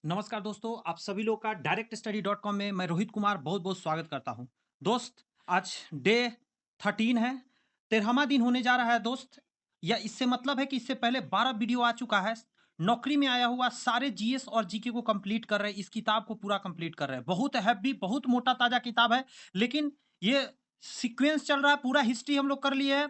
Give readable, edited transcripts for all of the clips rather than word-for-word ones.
नमस्कार दोस्तों, आप सभी लोग का directstudy.com में मैं रोहित कुमार बहुत बहुत स्वागत करता हूं। दोस्त, आज डे 13 है, 13वां दिन होने जा रहा है दोस्त। या इससे मतलब है कि इससे पहले 12 वीडियो आ चुका है। नौकरी में आया हुआ सारे जीएस और जीके को कंप्लीट कर रहे हैं, इस किताब को पूरा कंप्लीट कर रहे हैं। बहुत हैवी, बहुत मोटा ताजा किताब है, लेकिन ये सीक्वेंस चल रहा है। पूरा हिस्ट्री हम लोग कर लिए हैं,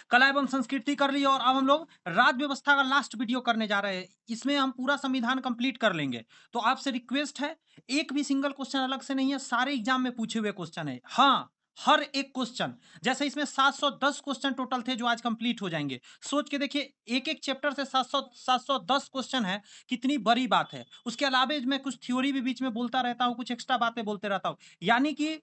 कला एवं संस्कृति कर ली, और अब हम लोग राज्य व्यवस्था का लास्ट वीडियो करने जा रहे हैं। इसमें हम पूरा संविधान कंप्लीट कर लेंगे। तो आपसे रिक्वेस्ट है, एक भी सिंगल क्वेश्चन अलग से नहीं है, सारे एग्जाम में पूछे हुए क्वेश्चन है। हाँ, हर एक क्वेश्चन, जैसे इसमें 710 क्वेश्चन टोटल थे जो आज कंप्लीट हो जाएंगे। सोच के देखिए, एक एक चैप्टर से 710 क्वेश्चन है, कितनी बड़ी बात है। उसके अलावा मैं कुछ थ्योरी भी बीच में बोलता रहता हूँ, कुछ एक्स्ट्रा बातें बोलते रहता हूँ, यानी कि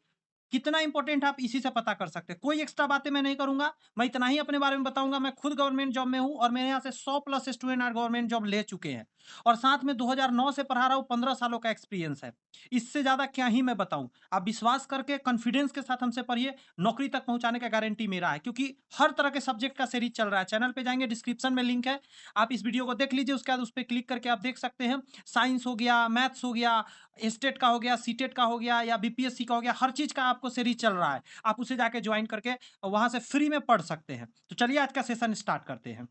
कितना इंपॉर्टेंट आप इसी से पता कर सकते हैं। कोई एक्स्ट्रा बातें मैं नहीं करूंगा, मैं इतना ही अपने बारे में बताऊंगा। मैं खुद गवर्नमेंट जॉब में हूं और मेरे यहाँ से 100 प्लस स्टूडेंट आज गवर्नमेंट जॉब ले चुके हैं, और साथ में 2009 से पढ़ा रहा हूं, 15 सालों का एक्सपीरियंस है। इससे ज्यादा क्या ही मैं बताऊं। आप विश्वास करके कॉन्फिडेंस के साथ हमसे पढ़िए, नौकरी तक पहुंचाने का गारंटी मेरा है, क्योंकि हर तरह के सब्जेक्ट का सीरीज चल रहा है। चैनल पे जाएंगे, डिस्क्रिप्शन में लिंक है, आप इस वीडियो को देख लीजिए, उसके बाद उस पर क्लिक करके आप देख सकते हैं। साइंस हो गया, मैथ्स हो गया, स्टेट का हो गया, सीटेट का हो गया, या बीपीएससी का हो गया, हर चीज का आपको सीरीज चल रहा है। आप उसे जाके ज्वाइन करके वहां से फ्री में पढ़ सकते हैं। तो चलिए आज का सेशन स्टार्ट करते हैं।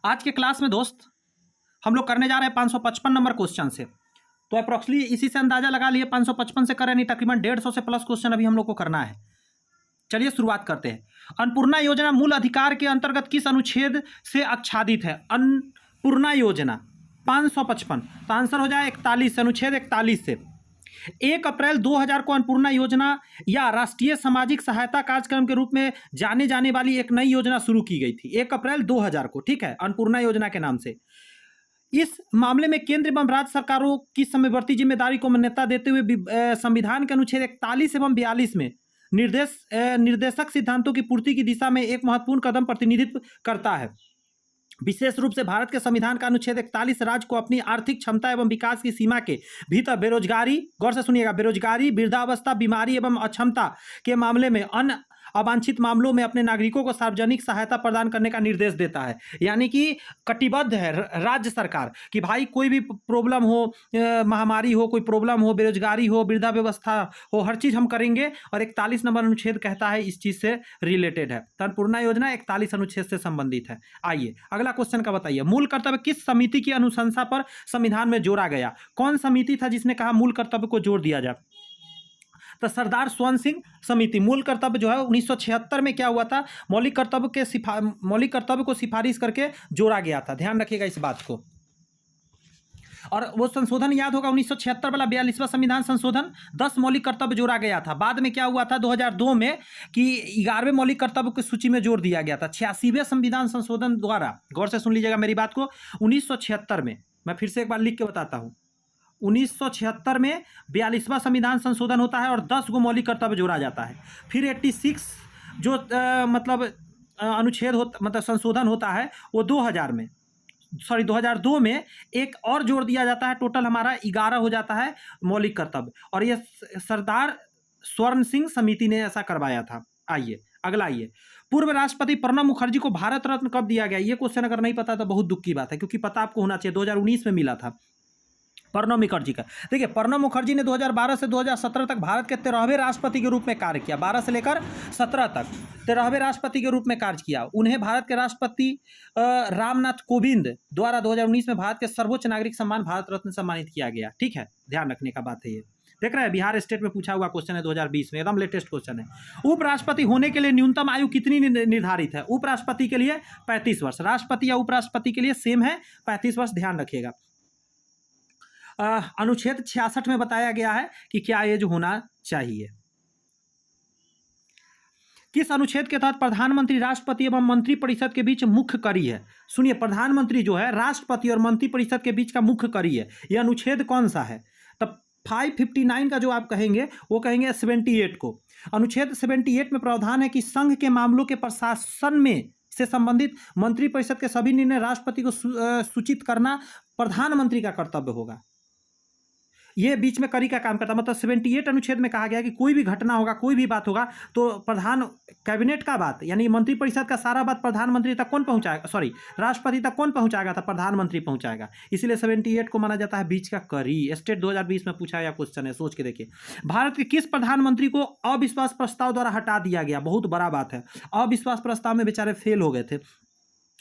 आज के क्लास में दोस्त हम लोग करने जा रहे हैं 555 नंबर क्वेश्चन से। तो अप्रोक्सली इसी से अंदाजा लगा लिए, 555 से करें नहीं, तकरीबन 150 से प्लस क्वेश्चन अभी हम लोग को करना है। चलिए शुरुआत करते हैं। अन्नपूर्णा योजना मूल अधिकार के अंतर्गत किस अनुच्छेद से आच्छादित है? अन्नपूर्णा योजना 555, तो आंसर हो जाए 41, अनुच्छेद 41 से। 1 अप्रैल 2000 को अन्नपूर्णा योजना या राष्ट्रीय सामाजिक सहायता कार्यक्रम के रूप में जाने जाने वाली एक नई योजना शुरू की गई थी, 1 अप्रैल 2000 को, ठीक है, अन्नपूर्णा योजना के नाम से। इस मामले में केंद्र एवं राज्य सरकारों की समवर्ती जिम्मेदारी को मान्यता देते हुए संविधान के अनुच्छेद 41 एवं 42 में निर्देशक सिद्धांतों की पूर्ति की दिशा में एक महत्वपूर्ण कदम प्रतिनिधित्व करता है। विशेष रूप से भारत के संविधान का अनुच्छेद 41 राज्य को अपनी आर्थिक क्षमता एवं विकास की सीमा के भीतर बेरोजगारी, गौर से सुनिएगा, बेरोजगारी, वृद्धावस्था, बीमारी एवं अक्षमता के मामले में अन्य अवांछित मामलों में अपने नागरिकों को सार्वजनिक सहायता प्रदान करने का निर्देश देता है। यानी कि कटिबद्ध है राज्य सरकार कि भाई कोई भी प्रॉब्लम हो, महामारी हो, कोई प्रॉब्लम हो, बेरोजगारी हो, वृद्धा व्यवस्था हो, हर चीज़ हम करेंगे। और 41 नंबर अनुच्छेद कहता है इस चीज़ से रिलेटेड है। तो अन्नपूर्णा योजना 41 अनुच्छेद से संबंधित है। आइए अगला क्वेश्चन का बताइए। मूल कर्तव्य किस समिति की अनुशंसा पर संविधान में जोड़ा गया? कौन समिति था जिसने कहा मूल कर्तव्य को जोड़ दिया जाए? तो सरदार स्वर्ण सिंह समिति। मूल कर्तव्य जो है 1976 में क्या हुआ था, मौलिक कर्तव्य को सिफारिश करके जोड़ा गया था। ध्यान रखिएगा इस बात को। और वो संशोधन याद होगा, 1976 वाला 42वां संविधान संशोधन, 10 मौलिक कर्तव्य जोड़ा गया था। बाद में क्या हुआ था 2002 में कि 11वें मौलिक कर्तव्य की सूची में जोड़ दिया गया था 86वें संविधान संशोधन द्वारा। गौर से सुन लीजिएगा मेरी बात को। 1976 में, मैं फिर से एक बार लिख के बताता हूँ, 1976 में 42वां संविधान संशोधन होता है और 10 गो मौलिक कर्तव्य जोड़ा जाता है। फिर 86 जो अनुच्छेद मतलब संशोधन होता है वो 2002 में एक और जोड़ दिया जाता है। टोटल हमारा 11 हो जाता है मौलिक कर्तव्य, और ये सरदार स्वर्ण सिंह समिति ने ऐसा करवाया था। आइए अगला आइए। पूर्व राष्ट्रपति प्रणब मुखर्जी को भारत रत्न कब दिया गया? ये क्वेश्चन अगर नहीं पता तो बहुत दुख की बात है, क्योंकि पता आपको होना चाहिए। 2019 में मिला था प्रणब मुखर्जी का। देखिए, प्रणब मुखर्जी ने 2012 से 2017 तक भारत के 13वें राष्ट्रपति के रूप में कार्य किया। 12 से लेकर 17 तक 13वें राष्ट्रपति के रूप में कार्य किया। उन्हें भारत के राष्ट्रपति रामनाथ कोविंद द्वारा 2019 में भारत के सर्वोच्च नागरिक सम्मान भारत रत्न सम्मानित किया गया। ठीक है, ध्यान रखने का बात है ये। देख रहे हैं, बिहार स्टेट में पूछा हुआ क्वेश्चन है 2020 में, एकदम लेटेस्ट क्वेश्चन है। उपराष्ट्रपति होने के लिए न्यूनतम आयु कितनी निर्धारित है? उपराष्ट्रपति के लिए 35 वर्ष, राष्ट्रपति या उपराष्ट्रपति के लिए सेम है 35 वर्ष। ध्यान रखिएगा। अनुच्छेद 66 में बताया गया है कि क्या एज होना चाहिए। किस अनुच्छेद के तहत प्रधानमंत्री, राष्ट्रपति एवं मंत्रिपरिषद के बीच मुख्य कड़ी है? सुनिए, प्रधानमंत्री जो है राष्ट्रपति और मंत्रिपरिषद के बीच का मुख्य कड़ी है। यह अनुच्छेद कौन सा है? तब 559 का जो आप कहेंगे वो कहेंगे 78 को। अनुच्छेद 78 में प्रावधान है कि संघ के मामलों के प्रशासन में से संबंधित मंत्रिपरिषद के सभी निर्णय राष्ट्रपति को सूचित करना प्रधानमंत्री का कर्तव्य होगा। ये बीच में कड़ी का काम करता है। मतलब 78 अनुच्छेद में कहा गया है कि कोई भी घटना होगा, कोई भी बात होगा तो कैबिनेट का बात यानी मंत्रिपरिषद का सारा बात प्रधानमंत्री तक कौन पहुंचाएगा, सॉरी राष्ट्रपति तक कौन पहुंचाएगा, था प्रधानमंत्री पहुंचाएगा। इसीलिए 78 को माना जाता है बीच का कड़ी। स्टेट 2020 में पूछा गया क्वेश्चन है, सोच के देखिए। भारत के किस प्रधानमंत्री को अविश्वास प्रस्ताव द्वारा हटा दिया गया? बहुत बड़ा बात है। अविश्वास प्रस्ताव में बेचारे फेल हो गए थे,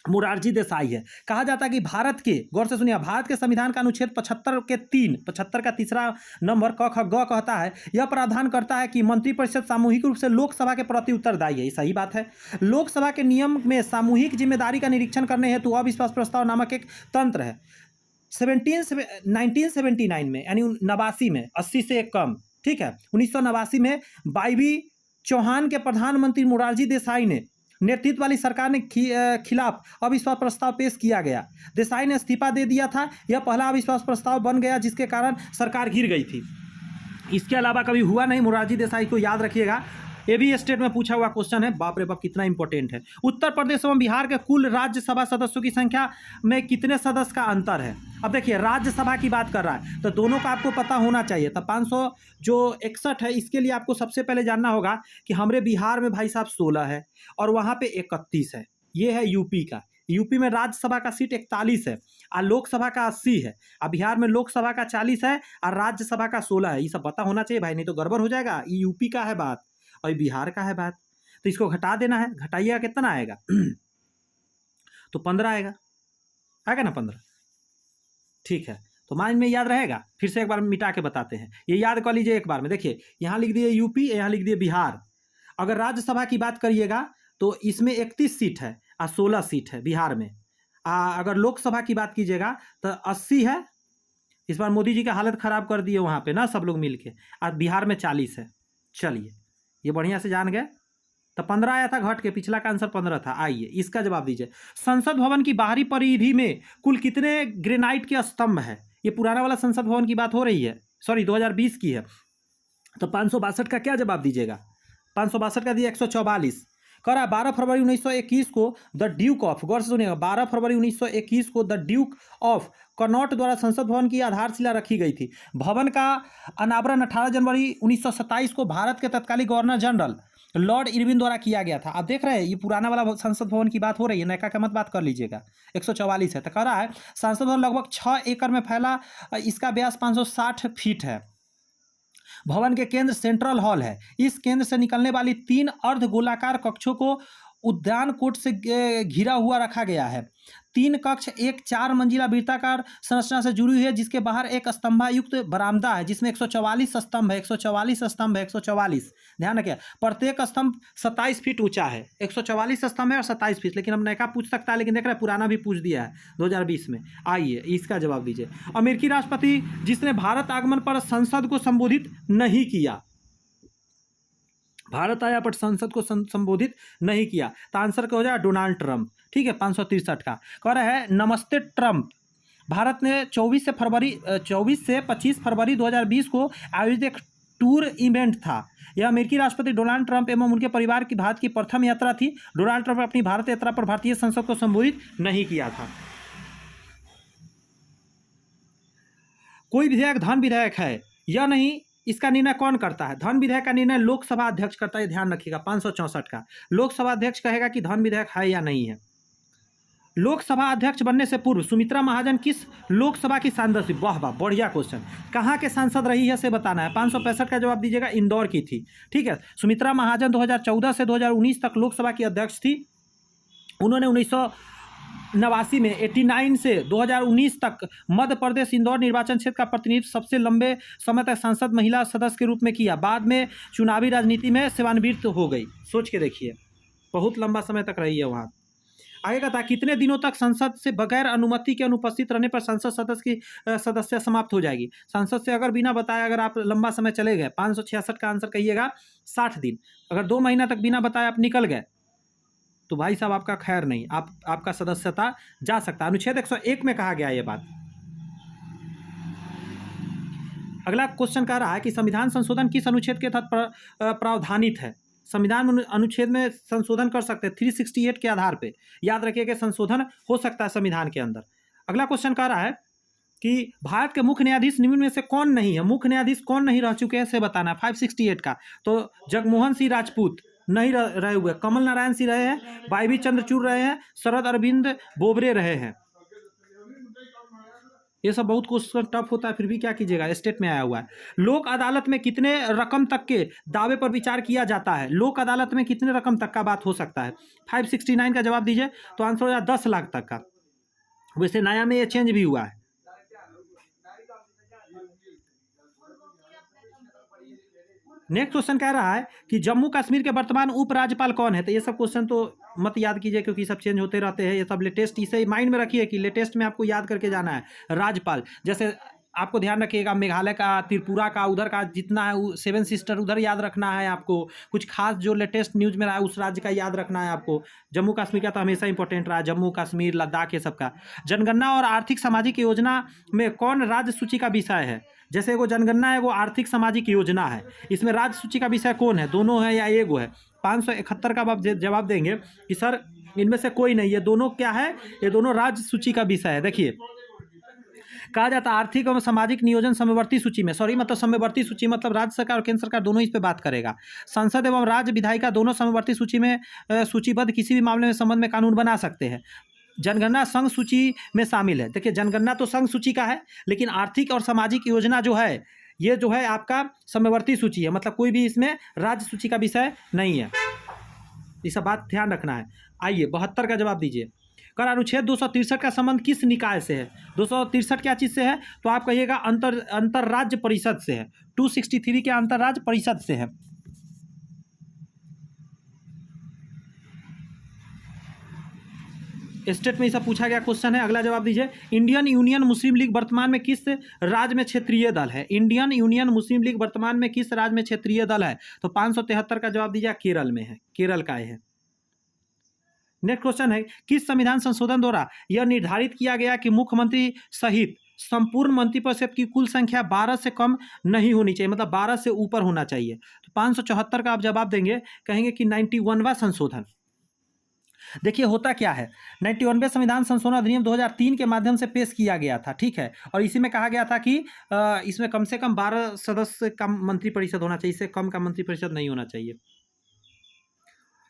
मोरारजी देसाई है। कहा जाता है कि भारत के, गौर से सुनिए, भारत के संविधान का अनुच्छेद 75 का तीसरा नंबर क ख ग कहता है, यह प्रावधान करता है कि मंत्रिपरिषद सामूहिक रूप से लोकसभा के प्रति उत्तरदायी है। ये सही बात है। लोकसभा के नियम में सामूहिक जिम्मेदारी का निरीक्षण करने हेतु अविश्वास प्रस्ताव नामक एक तंत्र है। 1979 में यानी 89 में, 80 से एक कम, ठीक है, 1989 में वाईबी चौहान के प्रधानमंत्री मोरारजी देसाई ने नेतृत्व वाली सरकार ने खिलाफ अविश्वास प्रस्ताव पेश किया गया। देसाई ने इस्तीफा दे दिया था। यह पहला अविश्वास प्रस्ताव बन गया जिसके कारण सरकार गिर गई थी। इसके अलावा कभी हुआ नहीं। मोरारजी देसाई को याद रखिएगा, ये भी स्टेट में पूछा हुआ क्वेश्चन है। बाप रे बाप कितना इंपॉर्टेंट है। उत्तर प्रदेश एवं बिहार के कुल राज्यसभा सदस्यों की संख्या में कितने सदस्य का अंतर है? अब देखिए, राज्यसभा की बात कर रहा है तो दोनों का आपको पता होना चाहिए। तो 561 है, इसके लिए आपको सबसे पहले जानना होगा कि हमारे बिहार में भाई साहब 16 है और वहाँ पे 31 है। ये है यूपी का। यूपी में राज्यसभा का सीट 41 है और लोकसभा का 80 है। और बिहार में लोकसभा का 40 है और राज्यसभा का 16 है। ये सब पता होना चाहिए भाई, नहीं तो गड़बड़ हो जाएगा। ये यूपी का है बात और बिहार का है बात, तो इसको घटा देना है। घटाइएगा कितना आएगा? तो 15 आएगा ना 15? ठीक है, तो माइंड में याद रहेगा। फिर से एक बार मिटा के बताते हैं, ये याद कर लीजिए एक बार में। देखिए, यहाँ लिख दिए यूपी, यहाँ लिख दिए बिहार। अगर राज्यसभा की बात करिएगा तो इसमें 31 सीट है और 16 सीट है बिहार में। अगर लोकसभा की बात कीजिएगा तो 80 है। इस बार मोदी जी का हालत खराब कर दिए वहाँ पे ना सब लोग मिल के। और बिहार में 40 है। चलिए, ये बढ़िया से जान गए। तो 15 आया था घट के, पिछला का आंसर 15 था। आइए इसका जवाब दीजिए। संसद भवन की बाहरी परिधि में कुल कितने ग्रेनाइट के स्तंभ है? ये पुराना वाला संसद भवन की बात हो रही है, सॉरी 2020 की है। तो 562 का क्या जवाब दीजिएगा? 562 का दिया 144। कह रहा है 12 फरवरी 1921 को द ड्यूक ऑफ, गौर से सुनिएगा, 12 फरवरी 1921 को द ड्यूक ऑफ कनॉट द्वारा संसद भवन की आधारशिला रखी गई थी। भवन का अनावरण 18 जनवरी 1927 को भारत के तत्कालीन गवर्नर जनरल लॉर्ड इरविन द्वारा किया गया था। आप देख रहे हैं, ये पुराना वाला संसद भवन की बात हो रही है, नयका का मत बात कर लीजिएगा। 144 है। तो कह रहा है संसद भवन लगभग 6 एकड़ में फैला, इसका व्यास 560 फीट है। भवन के केंद्र सेंट्रल हॉल है। इस केंद्र से निकलने वाली 3 अर्ध गोलाकार कक्षों को उद्यान कोट से घिरा हुआ रखा गया है। 3 कक्ष एक 4 मंजिला वृत्ताकार संरचना से जुड़ी हुई है, जिसके बाहर एक स्तंभायुक्त बरामदा है जिसमें 144 स्तंभ है। 144 स्तंभ है, 144। ध्यान रखिए, प्रत्येक स्तंभ 27 फीट ऊंचा है। 144 स्तंभ है और 27 फीट। लेकिन हम नयका पूछ सकता है, लेकिन देख रहे हैं पुराना भी पूछ दिया है 2020 में। आइए इसका जवाब दीजिए। अमेरिकी राष्ट्रपति जिसने भारत आगमन पर संसद को संबोधित नहीं किया, भारत आया पर संसद को संबोधित नहीं किया, तो आंसर क्या हो जाएगा? Donald Trump. ठीक है, 563 का। कह रहा है नमस्ते ट्रंप। भारत ने 24 से 25 फरवरी 2020 को आयोजित एक टूर इवेंट था। यह अमेरिकी राष्ट्रपति डोनाल्ड ट्रंप एवं उनके परिवार की भारत की प्रथम यात्रा थी। डोनाल्ड ट्रंप अपनी भारत यात्रा पर भारतीय संसद को संबोधित नहीं किया था। कोई विधेयक धन विधेयक है या नहीं, इसका निर्णय कौन करता है? धन विधेयक का निर्णय लोकसभा अध्यक्ष करता है, ध्यान रखिएगा। 564 का लोकसभा अध्यक्ष कहेगा कि धन विधेयक है या नहीं है। लोकसभा अध्यक्ष बनने से पूर्व सुमित्रा महाजन किस लोकसभा की सांसद थी? वाह वाह, बढ़िया क्वेश्चन। कहाँ के सांसद रही है से बताना है। 565 का जवाब दीजिएगा, इंदौर की थी। ठीक है, सुमित्रा महाजन 2014 से 2019 तक लोकसभा की अध्यक्ष थी। उन्होंने 1989 में 89 से 2019 तक मध्य प्रदेश इंदौर निर्वाचन क्षेत्र का प्रतिनिधित्व सबसे लंबे समय तक संसद महिला सदस्य के रूप में किया। बाद में चुनावी राजनीति में सेवानिवृत्त हो गई। सोच के देखिए, बहुत लंबा समय तक रही है वहाँ। आगे का था कितने दिनों तक संसद से बगैर अनुमति के अनुपस्थित रहने पर संसद सदस्य की सदस्य समाप्त हो जाएगी? संसद से अगर बिना बताए अगर आप लंबा समय चले गए, 566 का आंसर कहिएगा 60 दिन। अगर 2 महीना तक बिना बताए आप निकल गए तो भाई साहब आपका खैर नहीं, आपका सदस्यता जा सकता है। अनुच्छेद 101 में कहा गया ये बात। अगला क्वेश्चन कह रहा है कि संविधान संशोधन किस अनुच्छेद के तहत प्रावधानित है? संविधान अनुच्छेद में संशोधन कर सकते हैं 368 के आधार पे। याद रखिए कि संशोधन हो सकता है संविधान के अंदर। अगला क्वेश्चन कह रहा है कि भारत के मुख्य न्यायाधीश निम्न में से कौन नहीं है, मुख्य न्यायाधीश कौन नहीं रह चुके हैं से बताना है। 568 का तो जगमोहन सिंह राजपूत नहीं रहे हुए, कमल नारायण सिंह रहे हैं, वाई चंद्रचूड़ रहे हैं, शरद अरविंद बोबड़े रहे हैं। ये सब बहुत क्वेश्चन टफ होता है, फिर भी क्या कीजिएगा, स्टेट में आया हुआ है। लोक अदालत में कितने रकम तक के दावे पर विचार किया जाता है, लोक अदालत में कितने रकम तक का बात हो सकता है। 569 का जवाब दीजिए तो आंसर हो जाए 10 लाख तक का। वैसे नया में ये चेंज भी हुआ है। नेक्स्ट क्वेश्चन कह रहा है कि जम्मू कश्मीर के वर्तमान उपराज्यपाल कौन है। तो ये सब क्वेश्चन तो मत याद कीजिए क्योंकि सब चेंज होते रहते हैं, ये सब लेटेस्ट, इसे माइंड में रखिए कि लेटेस्ट में आपको याद करके जाना है। राज्यपाल जैसे आपको ध्यान रखिएगा, मेघालय का, त्रिपुरा का, उधर का जितना है, 7 सिस्टर उधर याद रखना है आपको। कुछ खास जो लेटेस्ट न्यूज़ में रहा है उस राज्य का याद रखना है आपको। जम्मू कश्मीर का तो हमेशा इंपॉर्टेंट रहा, जम्मू कश्मीर, लद्दाख, ये सब का। जनगणना और आर्थिक सामाजिक योजना में कौन राज्य सूची का विषय है। जैसे वो जनगणना है वो आर्थिक सामाजिक योजना है, इसमें राज्य सूची का विषय कौन है, दोनों है या एगो है। 571 का आप जवाब देंगे कि सर इनमें से कोई नहीं, ये दोनों क्या है, ये दोनों राज्य सूची का विषय है। देखिए कहा जाता है आर्थिक एवं सामाजिक नियोजन समवर्ती सूची में, सॉरी मतलब समवर्ती सूची मतलब राज्य सरकार और केंद्र सरकार दोनों इस पे बात करेगा। संसद एवं राज्य विधायिका दोनों समवर्ती सूची में सूचीबद्ध किसी भी मामले में संबंध में कानून बना सकते हैं। जनगणना संघ सूची में शामिल है। देखिए जनगणना तो संघ सूची का है, लेकिन आर्थिक और सामाजिक योजना जो है ये जो है आपका समवर्ती सूची है, मतलब कोई भी इसमें राज्य सूची का विषय नहीं है। ये सब बात ध्यान रखना है। आइए 72 का जवाब दीजिए। कर अनुच्छेद 263 का संबंध किस निकाय से है। 263 क्या चीज़ से है, तो आप कहिएगा अंतर राज्य परिषद से है। 263 के अंतर राज्य परिषद से है। स्टेट में ये सब पूछा गया क्वेश्चन है। अगला जवाब दीजिए। इंडियन यूनियन मुस्लिम लीग वर्तमान में किस राज्य में क्षेत्रीय दल है। इंडियन यूनियन मुस्लिम लीग वर्तमान में किस राज्य में क्षेत्रीय दल है, तो 573 का जवाब दीजिए केरल में है, केरल का है। नेक्स्ट क्वेश्चन है किस संविधान संशोधन द्वारा यह निर्धारित किया गया कि मुख्यमंत्री सहित संपूर्ण मंत्रिपरिषद की कुल संख्या 12 से कम नहीं होनी चाहिए, मतलब 12 से ऊपर होना चाहिए। तो 574 का आप जवाब देंगे, कहेंगे कि 91वां संशोधन। देखिए होता क्या है, 91वें संविधान संशोधन अधिनियम 2003 के माध्यम से पेश किया गया था, ठीक है। और इसी में कहा गया था कि इसमें कम से कम 12 सदस्य का मंत्रिपरिषद होना चाहिए, इससे कम का मंत्रिपरिषद नहीं होना चाहिए।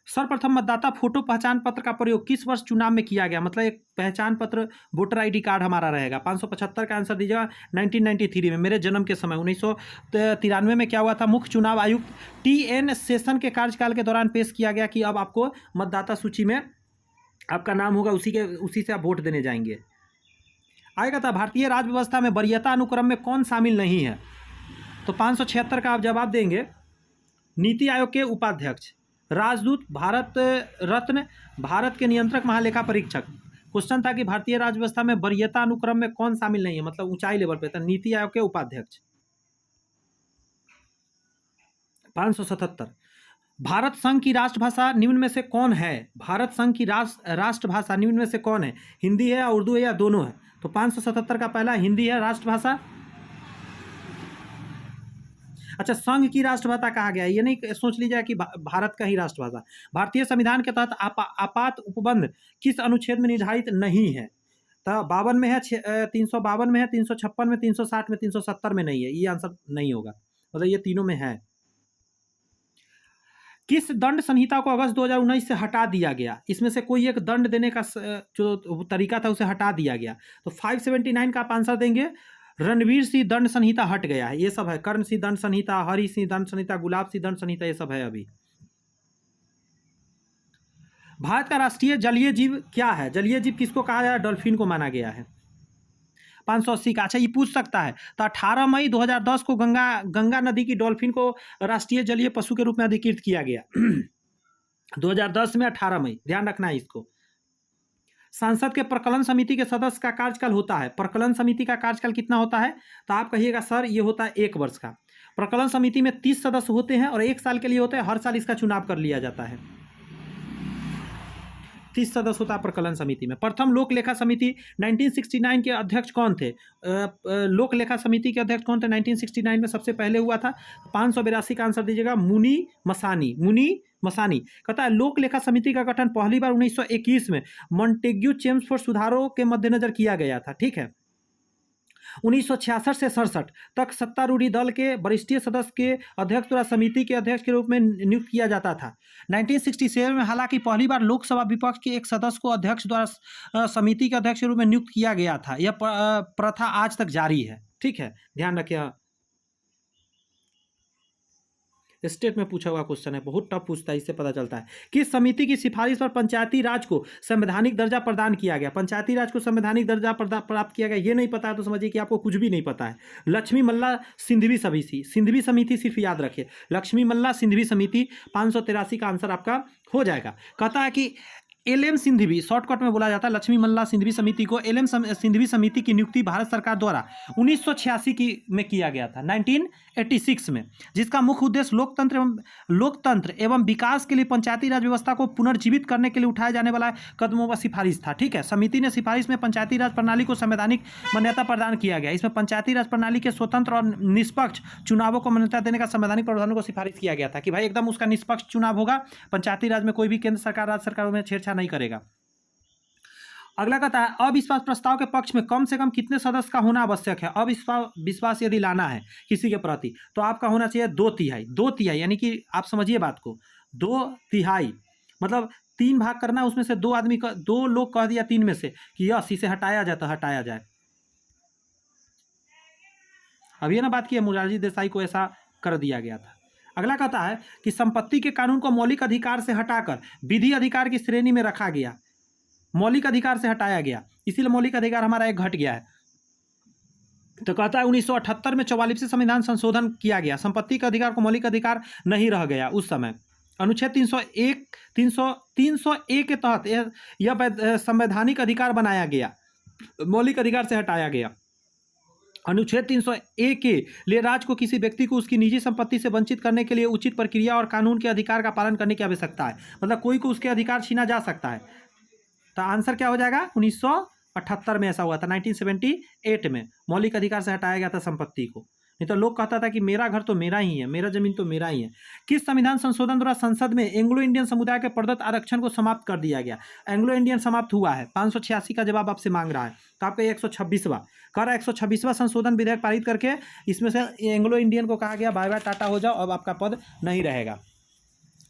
सर्वप्रथम मतदाता फोटो पहचान पत्र का प्रयोग किस वर्ष चुनाव में किया गया, मतलब एक पहचान पत्र वोटर आईडी कार्ड हमारा रहेगा। 575 का आंसर दीजिएगा 1993 में, मेरे जन्म के समय 1993 में क्या हुआ था, मुख्य चुनाव आयुक्त TN सेशन के कार्यकाल के दौरान पेश किया गया कि अब आपको मतदाता सूची में आपका नाम होगा, उसी से आप वोट देने जाएंगे। आएगा था भारतीय राज्य व्यवस्था में वरीयता अनुक्रम में कौन शामिल नहीं है, तो 576 का आप जवाब देंगे नीति आयोग के उपाध्यक्ष, राजदूत, भारत रत्न, भारत के नियंत्रक, महालेखा परीक्षक। क्वेश्चन था कि भारतीय राज्य व्यवस्था में वरीयता अनुक्रम में कौन शामिल नहीं है, मतलब ऊंचाई लेवल पे था, नीति आयोग के उपाध्यक्ष। 577 भारत संघ की राष्ट्रभाषा निम्न में से कौन है। भारत संघ की राष्ट्रभाषा निम्न में से कौन है, हिंदी है या उर्दू है या दोनों है, तो 577 का पहला हिंदी है राष्ट्रभाषा। अच्छा संघ की राष्ट्रभाषा कहा गया है, ये नहीं सोच लीजिए कि भारत का ही राष्ट्रभाषा। भारतीय संविधान के तहत आपात उपबंध किस अनुच्छेद में निर्धारित नहीं है, तो 52 में है, 352 में है, 356 में, 360 में, 370 में नहीं है, ये आंसर नहीं होगा, मतलब ये तीनों में है। किस दंड संहिता को अगस्त 2019 से हटा दिया गया, इसमें से कोई एक दंड देने का जो तरीका था उसे हटा दिया गया, तो 579 का आप आंसर देंगे रणवीर सिंह दंड संहिता हट गया है, ये सब है। कर्ण सिंह दंड संहिता, हरि सिंह दंड संहिता, गुलाब सिंह दंड संहिता, ये सब है अभी। भारत का राष्ट्रीय जलीय जीव क्या है, जलीय जीव किसको कहा जाए, डॉल्फिन को माना गया है। 580 का, अच्छा ये पूछ सकता है, तो 18 मई 2010 को गंगा नदी की डॉल्फिन को राष्ट्रीय जलीय पशु के रूप में अधिकृत किया गया 2010 में 18 मई, ध्यान रखना है इसको। संसद के प्रकलन समिति के सदस्य का कार्यकाल होता है, प्रकलन समिति का कार्यकाल कितना होता है, तो आप कहिएगा सर ये होता है 1 वर्ष का। प्रकलन समिति में 30 सदस्य होते हैं और 1 साल के लिए होते हैं, हर साल इसका चुनाव कर लिया जाता है। 30 सदस्य होता है प्रकलन समिति में। प्रथम लोक लेखा समिति 1969 के अध्यक्ष कौन थे, लोक लेखा समिति के अध्यक्ष कौन थे 1969 में, सबसे पहले हुआ था। 582 का आंसर दीजिएगा मुनी मसानी। कहता है लोक लेखा समिति का गठन पहली बार 1921 में मॉन्टेग्यू चेम्सफोर्ड सुधारों के मद्देनजर किया गया था, ठीक है। 1966 से 67 तक सत्तारूढ़ी दल के वरिष्ठ सदस्य के अध्यक्ष द्वारा समिति के अध्यक्ष के रूप में नियुक्त किया जाता था। 1967 में हालांकि पहली बार लोकसभा विपक्ष के एक सदस्य को अध्यक्ष द्वारा समिति के अध्यक्ष के रूप में नियुक्त किया गया था। यह प्रथा आज तक जारी है। ठीक है, ध्यान रखिए। स्टेट में पूछा हुआ क्वेश्चन है, बहुत टफ पूछता है, इससे पता चलता है। किस समिति की सिफारिश पर पंचायती राज को संवैधानिक दर्जा प्रदान किया गया? पंचायती राज को संवैधानिक दर्जा प्राप्त किया गया, ये नहीं पता है तो समझिए कि आपको कुछ भी नहीं पता है। लक्ष्मी मल्ला सिंधवी समिति, सिंधवी समिति सिर्फ याद रखिए, लक्ष्मी मल्ला सिंधवी समिति 583 का आंसर आपका हो जाएगा। कहता है कि एलएम सिंधवी, शॉर्टकट में बोला जाता है लक्ष्मी मल्ला सिंधवी समिति को, एलएम सिंधवी समिति की नियुक्ति भारत सरकार द्वारा 1986 में किया गया था, 1986 में, जिसका मुख्य उद्देश्य लोकतंत्र एवं विकास के लिए पंचायती राज व्यवस्था को पुनर्जीवित करने के लिए उठाए जाने वाला कदमों का सिफारिश था। ठीक है, समिति ने सिफारिश में पंचायती राज प्रणाली को संवैधानिक मान्यता प्रदान किया गया। इसमें पंचायती राज प्रणाली के स्वतंत्र और निष्पक्ष चुनावों को मान्यता देने का संवैधानिक प्रावधानों को सिफारिश किया गया था कि भाई एकदम उसका निष्पक्ष चुनाव होगा, पंचायती राज में कोई भी केंद्र सरकार राज्य सरकारों में छेड़छाड़ नहीं करेगा। अगला कहता है अविश्वास प्रस्ताव के पक्ष में कम से कम कितने सदस्य का होना आवश्यक है? अविश्वास यदि लाना है किसी के प्रति तो आपका होना चाहिए 2/3। 2/3 यानी कि आप समझिए बात को, 2/3 मतलब 3 भाग करना, उसमें से 2 लोग कह दिया 3 में से कि यस इसे हटाया जाए तो हटाया जाए। अब ये ना बात की है मोरारजी देसाई को ऐसा कर दिया गया था। अगला कहता है कि संपत्ति के कानून को मौलिक अधिकार से हटाकर विधि अधिकार की श्रेणी में रखा गया, मौलिक अधिकार से हटाया गया, इसीलिए मौलिक अधिकार हमारा एक घट गया है। तो कहता है 1978 में 44वें संविधान संशोधन किया गया, संपत्ति के अधिकार को मौलिक अधिकार नहीं रह गया उस समय। अनुच्छेद 301 के तहत यह संवैधानिक अधिकार बनाया गया, मौलिक अधिकार से हटाया गया। अनुच्छेद 301 के लिए राज्य को किसी व्यक्ति को उसकी निजी संपत्ति से वंचित करने के लिए उचित प्रक्रिया और कानून के अधिकार का पालन करने की आवश्यकता है, मतलब कोई को उसके अधिकार छीना जा सकता है। तो आंसर क्या हो जाएगा? 1978 में ऐसा हुआ था, 1978 में मौलिक अधिकार से हटाया गया था संपत्ति को। नहीं तो लोग कहता था कि मेरा घर तो मेरा ही है, मेरा जमीन तो मेरा ही है। किस संविधान संशोधन द्वारा संसद में एंग्लो इंडियन समुदाय के प्रदत्त आरक्षण को समाप्त कर दिया गया? एंग्लो इंडियन समाप्त हुआ है, 586 का जवाब आपसे मांग रहा है, तो आपका 126वां कह रहा है 126वां संशोधन विधेयक पारित करके इसमें से एंग्लो इंडियन को कहा गया बाय बाय टाटा हो जाओ, अब आपका पद नहीं रहेगा।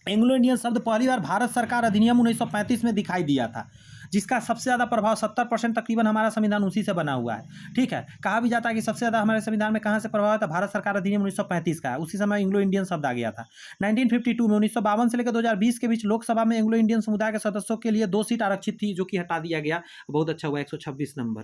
एंग्लो इंडियन शब्द पहली बार भारत सरकार अधिनियम 1935 में दिखाई दिया था, जिसका सबसे ज़्यादा प्रभाव 70% तकरीबन हमारा संविधान उसी से बना हुआ है। ठीक है, कहा भी जाता है कि सबसे ज़्यादा हमारे संविधान में कहाँ से प्रभाव था? भारत सरकार अधिनियम 1935 का है, उसी समय एंग्लो इंडियन शब्द आ गया था। 1952 में 1952 से लेकर 2020 के बीच लोकसभा में एंग्लो इंडियन समुदाय के सदस्यों के लिए 2 सीट आरक्षित थी, जो कि हटा दिया गया। बहुत अच्छा हुआ, 126 नंबर,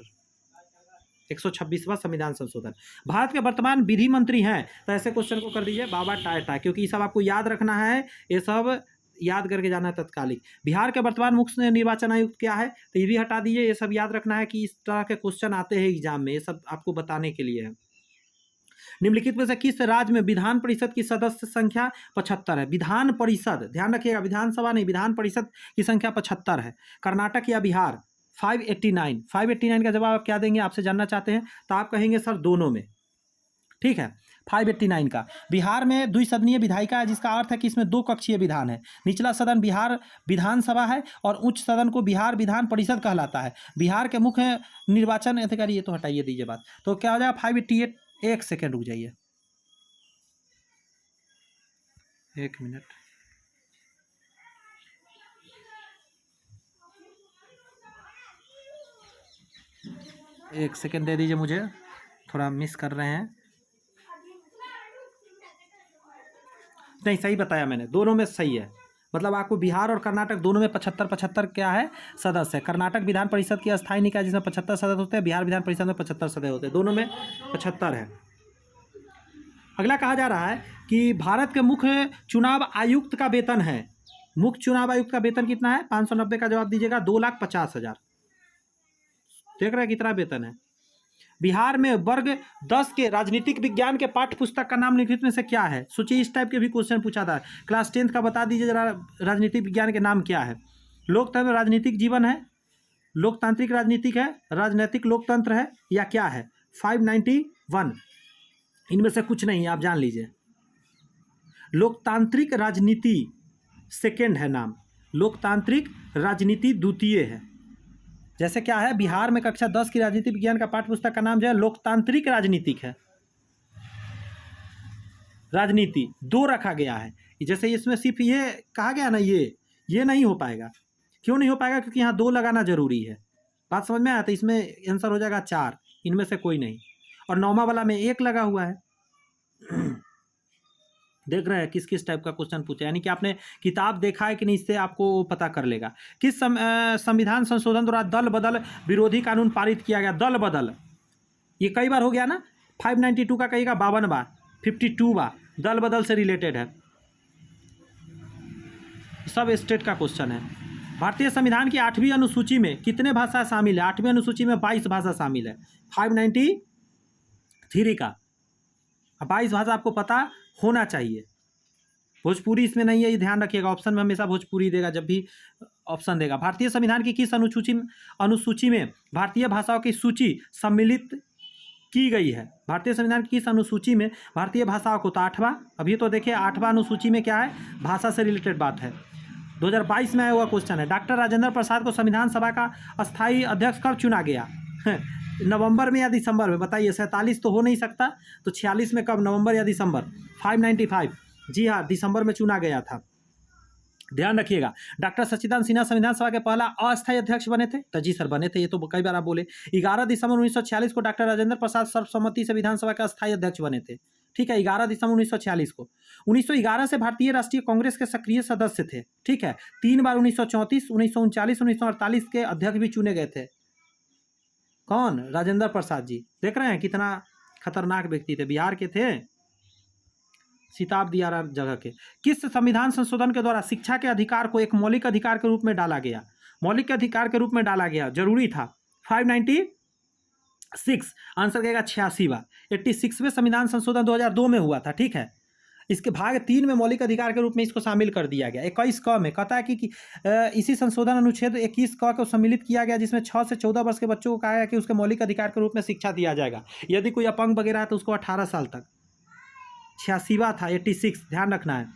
126वां संविधान संशोधन। भारत के वर्तमान विधि मंत्री हैं, तो ऐसे क्वेश्चन को कर दीजिए बाबा टाटा, क्योंकि ये सब आपको याद रखना है, ये सब याद करके जाना है तत्कालिक। बिहार के वर्तमान मुख्य निर्वाचन आयुक्त क्या है? तो ये भी हटा दीजिए, ये सब याद रखना है कि इस तरह के क्वेश्चन आते हैं एग्जाम में, ये सब आपको बताने के लिए है। निम्नलिखित में से किस राज्य में विधान परिषद की सदस्य संख्या 75 है? विधान परिषद, ध्यान रखिएगा, विधानसभा नहीं, विधान परिषद की संख्या 75 है। कर्नाटक या बिहार? 589 का जवाब आप क्या देंगे? आपसे जानना चाहते हैं, तो आप कहेंगे सर दोनों में। ठीक है, 589 का। बिहार में द्विसदनीय विधायिका है, जिसका अर्थ है कि इसमें 2 कक्षीय विधान है। निचला सदन बिहार विधानसभा है और उच्च सदन को बिहार विधान परिषद कहलाता है। बिहार के मुख्य निर्वाचन अधिकारी, ये तो हटाइए दीजिए बात, तो क्या हो जाएगा? 588। 1 सेकेंड रुक जाइए, 1 मिनट, एक सेकेंड दे दीजिए मुझे, थोड़ा मिस कर रहे हैं। नहीं, सही बताया मैंने, दोनों में सही है, मतलब आपको बिहार और कर्नाटक दोनों में 75 क्या है? सदस्य है। कर्नाटक विधान परिषद की अस्थायी निकाय जिसमें 75 सदस्य होते हैं, बिहार विधान परिषद में 75 सदस्य होते हैं, दोनों में 75 है। अगला कहा जा रहा है कि भारत के मुख्य चुनाव आयुक्त का वेतन है, मुख्य चुनाव आयुक्त का वेतन कितना है? 590 का जवाब दीजिएगा, 2,50,000। देख रहे हैं कितना वेतन है। बिहार में वर्ग 10 के राजनीतिक विज्ञान के पाठ्य पुस्तक का नाम निम्नलिखित में से क्या है? सोचिए, इस टाइप के भी क्वेश्चन पूछा था क्लास 10th का, बता दीजिए जरा, राजनीतिक विज्ञान के नाम क्या है? लोकतंत्र राजनीतिक जीवन है, लोकतांत्रिक राजनीतिक है, राजनैतिक लोकतंत्र है, या क्या है? 591 इनमें से कुछ नहीं, आप जान लीजिए। लोकतांत्रिक राजनीति सेकेंड है नाम, लोकतांत्रिक राजनीति द्वितीय है। जैसे क्या है, बिहार में कक्षा 10 की राजनीति विज्ञान का पाठ्य पुस्तक का नाम जो है लोकतांत्रिक राजनीतिक है, राजनीति 2 रखा गया है। जैसे इसमें सिर्फ ये कहा गया ना, ये नहीं हो पाएगा। क्यों नहीं हो पाएगा? क्योंकि यहाँ 2 लगाना जरूरी है। बात समझ में आया? तो इसमें आंसर हो जाएगा 4, इनमें से कोई नहीं। और 9वां वाला में 1 लगा हुआ है। देख रहे हैं किस किस टाइप का क्वेश्चन पूछा, यानी कि आपने किताब देखा है कि नहीं, इससे आपको पता कर लेगा। किस संविधान संशोधन द्वारा दल बदल विरोधी कानून पारित किया गया? दल बदल ये कई बार हो गया ना, 592 का कहिएगा 52 बार, 52 बार दल बदल से रिलेटेड है। सब स्टेट का क्वेश्चन है। भारतीय संविधान की 8वीं अनुसूची में कितने भाषा शामिल है? 8वीं अनुसूची में 22 भाषा शामिल है। 593 का 22 भाषा आपको पता होना चाहिए। भोजपुरी इसमें नहीं है, ये ध्यान रखिएगा। ऑप्शन में हमेशा भोजपुरी देगा जब भी ऑप्शन देगा। भारतीय संविधान की किस अनुसूची में भारतीय भाषाओं की सूची सम्मिलित की गई है? भारतीय संविधान की किस अनुसूची में भारतीय भाषाओं को? तो 8वां। अभी तो देखिए 8वां अनुसूची में क्या है, भाषा से रिलेटेड बात है। 2022 में आया हुआ क्वेश्चन है। डॉक्टर राजेंद्र प्रसाद को संविधान सभा का अस्थायी अध्यक्ष कब चुना गया? नवंबर में या दिसंबर में? बताइए। 47 तो हो नहीं सकता, तो 46 में कब, नवंबर या दिसंबर? 595, जी हाँ, दिसंबर में चुना गया था। ध्यान रखिएगा। डॉक्टर सच्चिदानंद सिन्हा संविधान सभा के पहला अस्थायी अध्यक्ष बने थे? तो जी सर बने थे, ये तो कई बार आप बोले। 11 दिसंबर 1946 को डॉक्टर राजेंद्र प्रसाद सर्वसम्मति से विधानसभा के अस्थायी अध्यक्ष बने थे। ठीक है, 11 दिसंबर 1946 को। 1911 से भारतीय राष्ट्रीय कांग्रेस के सक्रिय सदस्य थे। ठीक है, 3 बार 1934, 1939, 1948 के अध्यक्ष भी चुने गए थे। कौन? राजेंद्र प्रसाद जी। देख रहे हैं कितना खतरनाक व्यक्ति थे, बिहार के थे, सिताब दियारा जगह के। किस संविधान संशोधन के द्वारा शिक्षा के अधिकार को एक मौलिक अधिकार के रूप में डाला गया? मौलिक अधिकार के रूप में डाला गया, जरूरी था। 596, आंसर कहेगा 86वां। 86वें संविधान संशोधन 2002 में हुआ था। ठीक है, इसके भाग 3 में मौलिक अधिकार के रूप में इसको शामिल कर दिया गया। 21 क में कहता है कि इसी संशोधन अनुच्छेद 21 क को सम्मिलित किया गया, जिसमें 6 से 14 वर्ष के बच्चों को कहा गया कि उसके मौलिक अधिकार के रूप में शिक्षा दिया जाएगा। यदि कोई अपंग वगैरह है तो उसको 18 साल तक। 86वां था, 86, ध्यान रखना है।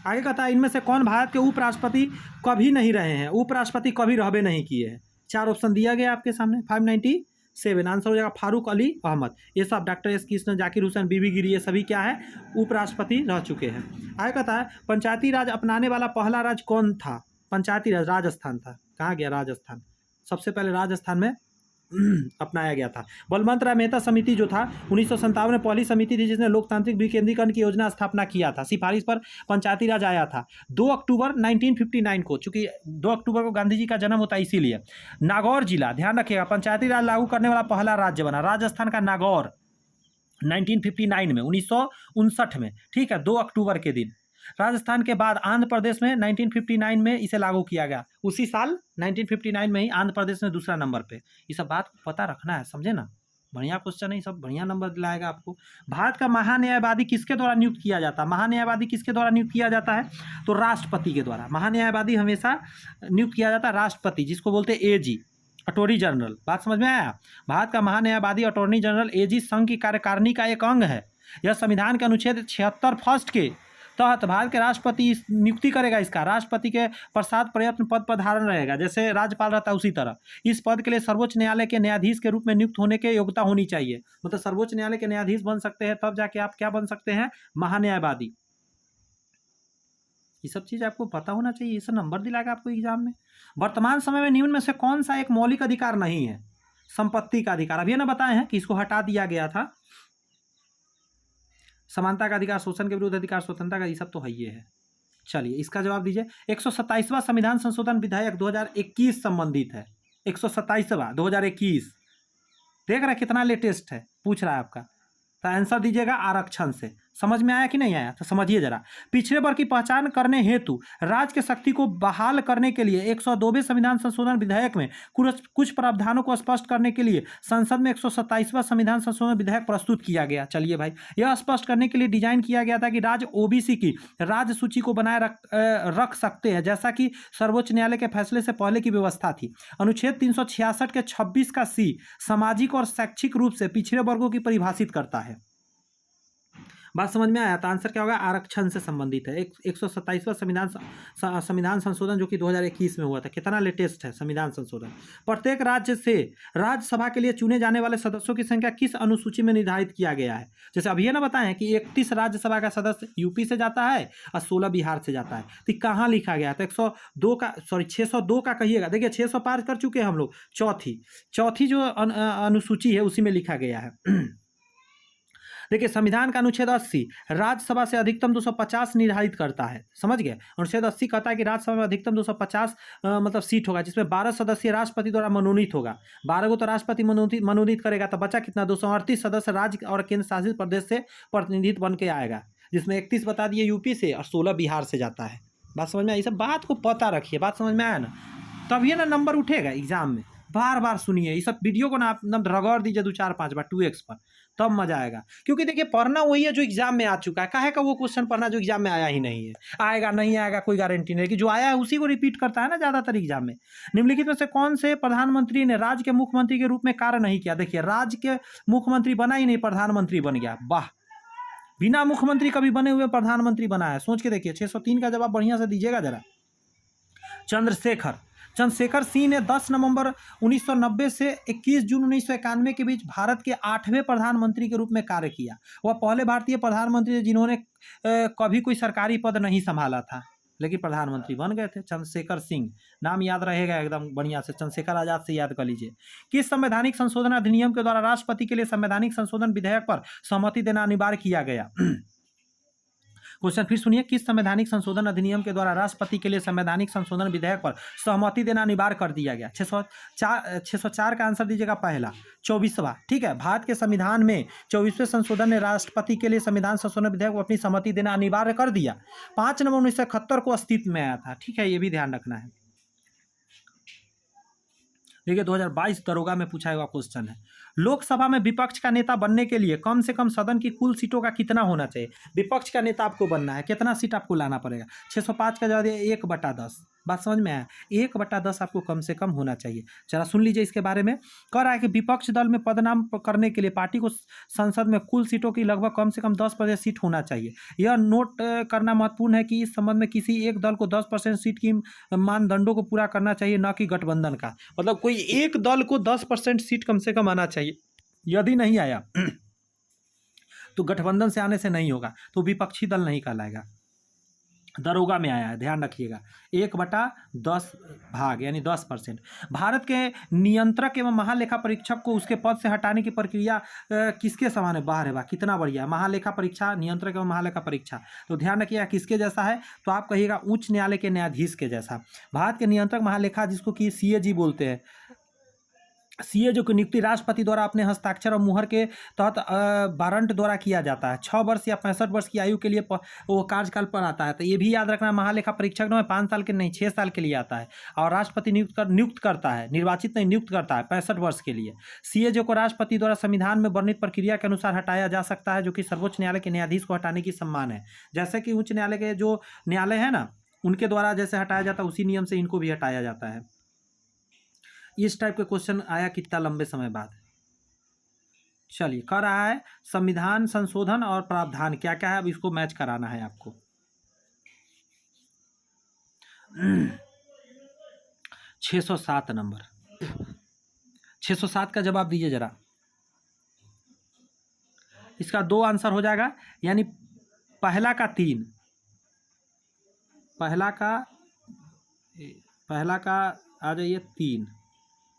आगे कहता है इनमें से कौन भारत के उपराष्ट्रपति कभी नहीं रहे हैं? उपराष्ट्रपति कभी रहबे नहीं किए हैं। 4 ऑप्शन दिया गया आपके सामने। 597, आंसर हो जाएगा फारूक अली अहमद। ये सब डॉक्टर एस कृष्ण, जाकिर हुसैन, बीबी गिरी, ये सभी क्या है, उपराष्ट्रपति रह चुके हैं। आगे कहता है पंचायती राज अपनाने वाला पहला राज्य कौन था? पंचायती राज राजस्थान था। कहाँ गया? राजस्थान। सबसे पहले राजस्थान में अपनाया गया था। बलवंत राय मेहता समिति जो था 1957 में पहली समिति थी जिसने लोकतांत्रिक विकेंद्रीकरण की योजना स्थापना किया था। सिफारिश पर पंचायती राज आया था 2 अक्टूबर 1959 को, चूंकि 2 अक्टूबर को गांधी जी का जन्म होता है इसीलिए। नागौर जिला, ध्यान रखिएगा, पंचायती राज लागू करने वाला पहला राज्य बना, राजस्थान का नागौर, 1959 में, 1959 में। ठीक है, 2 अक्टूबर के दिन। राजस्थान के बाद आंध्र प्रदेश में 1959 में इसे लागू किया गया। उसी साल 1959 में ही आंध्र प्रदेश में दूसरा नंबर पे। ये सब बात पता रखना है, समझे ना। बढ़िया क्वेश्चन है, सब बढ़िया नंबर दिलाएगा आपको। भारत का महान्यायवादी किसके द्वारा नियुक्त किया जाता है? महान्यायवादी किसके द्वारा नियुक्त किया जाता है? तो राष्ट्रपति के द्वारा। महान्यायवादी हमेशा नियुक्त किया जाता है राष्ट्रपति, जिसको बोलते हैं एजी, अटॉर्नी जनरल। बात समझ में आया? भारत का महान्यायवादी अटॉर्नी जनरल एजी संघ की कार्यकारिणी का एक अंग है। यह संविधान के अनुच्छेद 76 फर्स्ट के तहत भारत के राष्ट्रपति नियुक्ति करेगा इसका। राष्ट्रपति के पश्चात प्रयत्न पद पर धारण रहेगा, जैसे राज्यपाल रहता है उसी तरह। इस पद के लिए सर्वोच्च न्यायालय के न्यायाधीश के रूप में नियुक्त होने की योग्यता होनी चाहिए। मतलब सर्वोच्च न्यायालय के न्यायाधीश बन सकते हैं, तब जाके आप क्या बन सकते हैं? महान्यायवादी। ये सब चीज़ आपको पता होना चाहिए, ये सब नंबर दिलाएगा आपको एग्जाम में। वर्तमान समय में निम्न में से कौन सा एक मौलिक अधिकार नहीं है? संपत्ति का अधिकार। अभी ना बताए हैं कि इसको हटा दिया गया था। समानता का अधिकार, शोषण के विरुद्ध अधिकार, स्वतंत्रता का, ये सब तो है ही है। चलिए इसका जवाब दीजिए। 127वां संविधान संशोधन विधेयक 2021 संबंधित है। 127वां 2021। देख रहे कितना लेटेस्ट है, पूछ रहा है आपका। तो आंसर दीजिएगा आरक्षण से। समझ में आया कि नहीं आया? तो समझिए जरा। पिछड़े वर्ग की पहचान करने हेतु राज्य के शक्ति को बहाल करने के लिए 102वें संविधान संशोधन विधेयक में कुछ प्रावधानों को स्पष्ट करने के लिए संसद में 127वां संविधान संशोधन विधेयक प्रस्तुत किया गया। चलिए भाई, यह स्पष्ट करने के लिए डिजाइन किया गया था कि राज्य ओबीसी की राज्य सूची को बनाए रख सकते हैं, जैसा कि सर्वोच्च न्यायालय के फैसले से पहले की व्यवस्था थी। अनुच्छेद 366 के 26 का सी सामाजिक और शैक्षिक रूप से पिछड़े वर्गों की परिभाषित करता है। बात समझ में आया? तो आंसर क्या होगा? आरक्षण से संबंधित है। 127वां संविधान संशोधन जो कि 2021 में हुआ था। कितना लेटेस्ट है संविधान संशोधन। प्रत्येक राज्य से राज्यसभा के लिए चुने जाने वाले सदस्यों की संख्या किस अनुसूची में निर्धारित किया गया है? जैसे अभी ये ना बताएं कि 31 राज्यसभा का सदस्य यूपी से जाता है और 16 बिहार से जाता है। तो कहाँ लिखा गया? तो 602 का कहिएगा। देखिए 600 पार कर चुके हैं हम लोग। चौथी जो अनुसूची है उसी में लिखा गया है। देखिए संविधान का अनुच्छेद 80 राज्यसभा से अधिकतम 250 निर्धारित करता है। समझ गए? अनुच्छेद 80 कहता है कि राज्यसभा में अधिकतम 250 मतलब सीट होगा, जिसमें 12 सदस्य राष्ट्रपति द्वारा मनोनीत होगा। 12 को तो राष्ट्रपति मनोनीत करेगा, तो बचा कितना? 238 सदस्य राज्य और केंद्र शासित प्रदेश से प्रतिनिधित्व बन के आएगा, जिसमें 31 बता दिए यूपी से और 16 बिहार से जाता है। बात समझ में आई? सब बात को पता रखिए। बात समझ में आया ना? तभी ना नंबर उठेगा एग्जाम में। बार बार सुनिए ये सब वीडियो को ना आप रगड़ दीजिए 2-4-5 बार 2x पर, तब मजा आएगा। क्योंकि देखिए पढ़ना वही है जो एग्जाम में आ चुका है। काहे का वो क्वेश्चन पढ़ना जो एग्जाम में आया ही नहीं है? आएगा नहीं आएगा कोई गारंटी नहीं, कि जो आया है उसी को रिपीट करता है ना ज़्यादातर एग्जाम में। निम्नलिखित में से कौन से प्रधानमंत्री ने राज्य के मुख्यमंत्री के रूप में कार्य नहीं किया? देखिए राज्य के मुख्यमंत्री बना ही नहीं, प्रधानमंत्री बन गया। वाह, बिना मुख्यमंत्री कभी बने हुए प्रधानमंत्री बना है। सोच के देखिए। 603 का जवाब बढ़िया से दीजिएगा जरा। चंद्रशेखर सिंह ने 10 नवंबर 1990 से 21 जून 1991 के बीच भारत के 8वें प्रधानमंत्री के रूप में कार्य किया। वह पहले भारतीय प्रधानमंत्री थे जिन्होंने कभी कोई सरकारी पद नहीं संभाला था, लेकिन प्रधानमंत्री बन गए थे। चंद्रशेखर सिंह नाम याद रहेगा एकदम बढ़िया से। चंद्रशेखर आजाद से याद कर लीजिए। किस संवैधानिक संशोधन अधिनियम के द्वारा राष्ट्रपति के लिए संवैधानिक संशोधन विधेयक पर सहमति देना अनिवार्य किया गया? क्वेश्चन फिर सुनिए। किस संवैधानिक संशोधन अधिनियम के द्वारा राष्ट्रपति के लिए संवैधानिक संशोधन विधेयक पर सहमति देना अनिवार्य कर दिया गया? 604 का आंसर दीजिएगा पहला। 24वां, ठीक है। भारत के संविधान में 24वें संशोधन ने राष्ट्रपति के लिए संविधान संशोधन विधेयक को अपनी सहमति देना अनिवार्य कर दिया। 5 नवंबर 1971 को अस्तित्व में आया था, ठीक है, ये भी ध्यान रखना है। देखिए 2022 दरोगा में पूछा हुआ क्वेश्चन है। लोकसभा में विपक्ष का नेता बनने के लिए कम से कम सदन की कुल सीटों का कितना होना चाहिए? विपक्ष का नेता आपको बनना है, कितना सीट आपको लाना पड़ेगा? 605 का जवाब 1/10। बात समझ में आया? 1/10 आपको कम से कम होना चाहिए। जरा सुन लीजिए इसके बारे में। कह रहा है कि विपक्ष दल में पदनाम करने के लिए पार्टी को संसद में कुल सीटों की लगभग कम से कम 10% सीट होना चाहिए। यह नोट करना महत्वपूर्ण है कि इस संबंध में किसी एक दल को 10% सीट की मानदंडों को पूरा करना चाहिए, न कि गठबंधन का। मतलब कोई एक दल को 10% सीट कम से कम आना चाहिए। यदि नहीं आया तो गठबंधन से आने से नहीं होगा, तो विपक्षी दल नहीं कहलाएगा। दरोगा में आया है, ध्यान रखिएगा। 1/10 भाग यानी 10%। भारत के नियंत्रक एवं महालेखा परीक्षक को उसके पद से हटाने की प्रक्रिया किसके समान है? बाहर है, वाह कितना बढ़िया। महालेखा परीक्षा, नियंत्रक एवं महालेखा परीक्षा, तो ध्यान रखिएगा किसके जैसा है? तो आप कहिएगा उच्च न्यायालय के न्यायाधीश के जैसा। भारत के नियंत्रक महालेखा, जिसको कि CAG बोलते हैं, CA की नियुक्ति राष्ट्रपति द्वारा अपने हस्ताक्षर और मुहर के तहत वारंट द्वारा किया जाता है। 6 वर्ष या 65 वर्ष की आयु के लिए वो कार्यकाल पर आता है। तो ये भी याद रखना, महालेखा परीक्षक में 5 साल के नहीं 6 साल के लिए आता है। और राष्ट्रपति नियुक्त करता है, निर्वाचित नहीं नियुक्त करता है 65 वर्ष के लिए। CA को राष्ट्रपति द्वारा संविधान में वर्णित प्रक्रिया के अनुसार हटाया जा सकता है, जो कि सर्वोच्च न्यायालय के न्यायाधीश को हटाने की सम्मान है। जैसे कि उच्च न्यायालय के जो न्यायालय है ना, उनके द्वारा जैसे हटाया जाता है, उसी नियम से इनको भी हटाया जाता है। इस टाइप के क्वेश्चन आया कितना लंबे समय बाद। चलिए, कह रहा है संविधान संशोधन और प्रावधान क्या क्या है, अब इसको मैच कराना है आपको। 607 नंबर। 607 का जवाब दीजिए जरा। इसका 2 आंसर हो जाएगा, यानी पहला का 3, पहला का आ जाइए 3,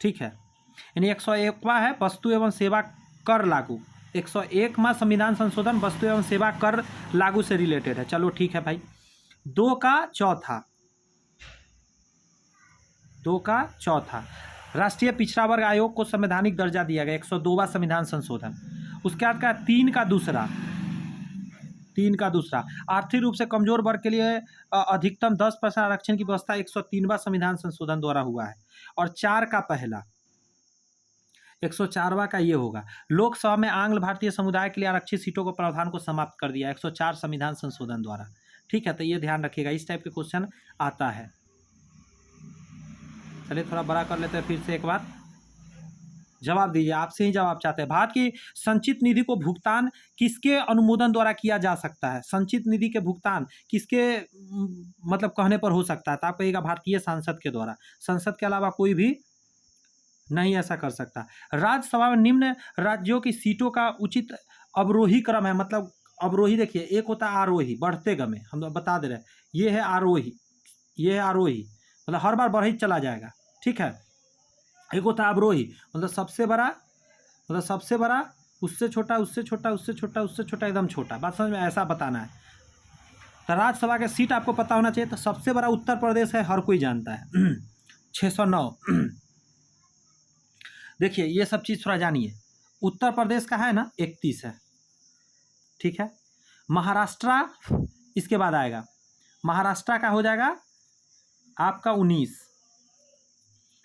ठीक है। यानी 101वां है वस्तु एवं सेवा कर लागू। 101वां संविधान संशोधन वस्तु एवं सेवा कर लागू से रिलेटेड है। चलो ठीक है भाई। 2 का चौथा राष्ट्रीय पिछड़ा वर्ग आयोग को संवैधानिक दर्जा दिया गया, 102वां संविधान संशोधन। उसके बाद का 3 का दूसरा आर्थिक रूप से कमजोर वर्ग के लिए अधिकतम 10% आरक्षण की व्यवस्था 103वां संविधान संशोधन द्वारा हुआ है। और 4 का पहला 104वां का ये होगा, लोकसभा में आंग्ल भारतीय समुदाय के लिए आरक्षित सीटों को प्रावधान को समाप्त कर दिया 104 संविधान संशोधन द्वारा, ठीक है। तो ये ध्यान रखिएगा, इस टाइप के क्वेश्चन आता है। चलिए थोड़ा बड़ा कर लेते हैं फिर से एक बार। जवाब दीजिए, आपसे ही जवाब चाहते हैं। भारत की संचित निधि को भुगतान किसके अनुमोदन द्वारा किया जा सकता है? संचित निधि के भुगतान किसके मतलब कहने पर हो सकता है? तो आप कहिएगा भारतीय संसद के द्वारा। संसद के अलावा कोई भी नहीं ऐसा कर सकता। राज्यसभा में निम्न राज्यों की सीटों का उचित अवरोही क्रम है। मतलब अवरोही देखिए, एक होता है आरोही, बढ़ते गमे, हम बता दे रहे हैं, ये है आरोही, ये है आरोही, मतलब हर बार बढ़ ही चला जाएगा, ठीक है। एक होता है अवरोही, मतलब सबसे बड़ा, मतलब सबसे बड़ा, उससे छोटा, उससे छोटा, उससे छोटा, उससे छोटा, एकदम छोटा। बात समझ में, ऐसा बताना है। तो राज्यसभा के सीट आपको पता होना चाहिए। तो सबसे बड़ा उत्तर प्रदेश है, हर कोई जानता है 609। देखिए ये सब चीज़ थोड़ा जानिए। उत्तर प्रदेश का है ना 31 है, ठीक है। महाराष्ट्र इसके बाद आएगा, महाराष्ट्र का हो जाएगा आपका 19,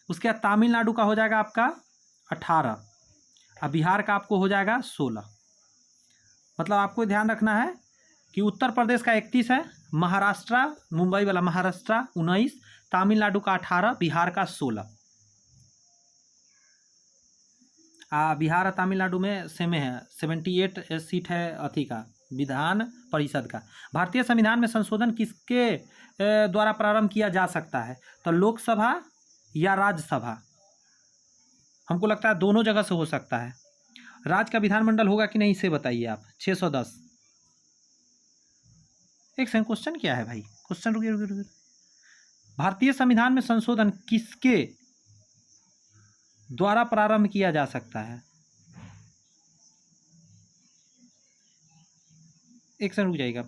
उसके बाद तमिलनाडु का हो जाएगा आपका 18, और बिहार का आपको हो जाएगा 16। मतलब आपको ध्यान रखना है कि उत्तर प्रदेश का 31 है, महाराष्ट्र मुंबई वाला महाराष्ट्र 19, तमिलनाडु का 18, बिहार का 16। बिहार और तमिलनाडु में सेम है, 78 सीट है अथी का, विधान परिषद का। भारतीय संविधान में संशोधन किसके द्वारा प्रारंभ किया जा सकता है? तो लोकसभा या राज्यसभा? हमको लगता है दोनों जगह से हो सकता है। राज्य का विधानमंडल होगा कि नहीं, इसे बताइए आप। 610। एक सेकंड, क्वेश्चन क्या है भाई? क्वेश्चन रुकिए रुकिए रुकिए। भारतीय संविधान में संशोधन किसके द्वारा प्रारंभ किया जा सकता है? एक सेकंड रुक जाइएगा।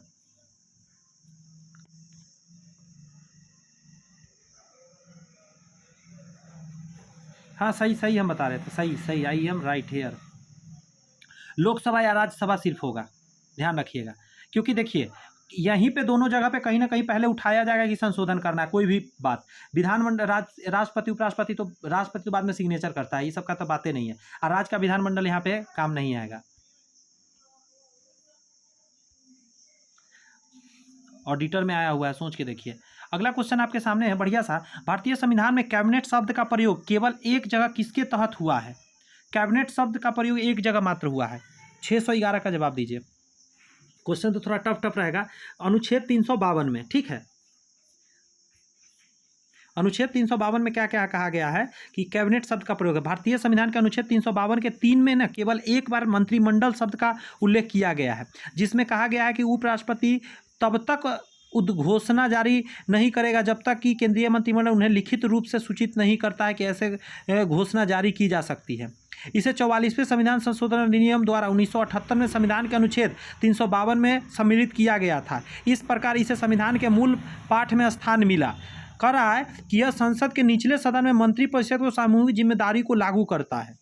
हाँ सही सही हम बता रहे थे, सही सही, I am right here. Lok Sabha या राज्यसभा सिर्फ होगा, ध्यान रखिएगा। क्योंकि देखिए यहीं पे दोनों जगह पे कहीं ना कहीं पहले उठाया जाएगा कि संशोधन करना है कोई भी बात। विधानमंडल राष्ट्रपति उपराष्ट्रपति, तो राष्ट्रपति तो बाद में सिग्नेचर करता है, ये सब का तो बातें नहीं है। और राज्य का विधानमंडल यहाँ पे काम नहीं आएगा। ऑडिटर में आया हुआ है, सोच के देखिए। अगला क्वेश्चन आपके सामने है बढ़िया सा। भारतीय संविधान में कैबिनेट शब्द का प्रयोग केवल एक जगह किसके तहत हुआ है? कैबिनेट शब्द का प्रयोग एक जगह मात्र हुआ है। 611 का जवाब दीजिए। क्वेश्चन तो थोड़ा टफ रहेगा। अनुच्छेद 352 में, ठीक है। अनुच्छेद 352 में क्या क्या कहा गया है कि कैबिनेट शब्द का प्रयोग है। भारतीय संविधान के अनुच्छेद 352 के 3 में न केवल एक बार मंत्रिमंडल शब्द का उल्लेख किया गया है, जिसमें कहा गया है कि उपराष्ट्रपति तब तक उद्घोषणा जारी नहीं करेगा जब तक कि केंद्रीय मंत्रिमंडल उन्हें लिखित रूप से सूचित नहीं करता है कि ऐसे घोषणा जारी की जा सकती है। इसे 44वें संविधान संशोधन अधिनियम द्वारा 1978 में संविधान के अनुच्छेद 352 में सम्मिलित किया गया था। इस प्रकार इसे संविधान के मूल पाठ में स्थान मिला। कह रहा है कि यह संसद के निचले सदन में मंत्रिपरिषद को सामूहिक जिम्मेदारी को लागू करता है।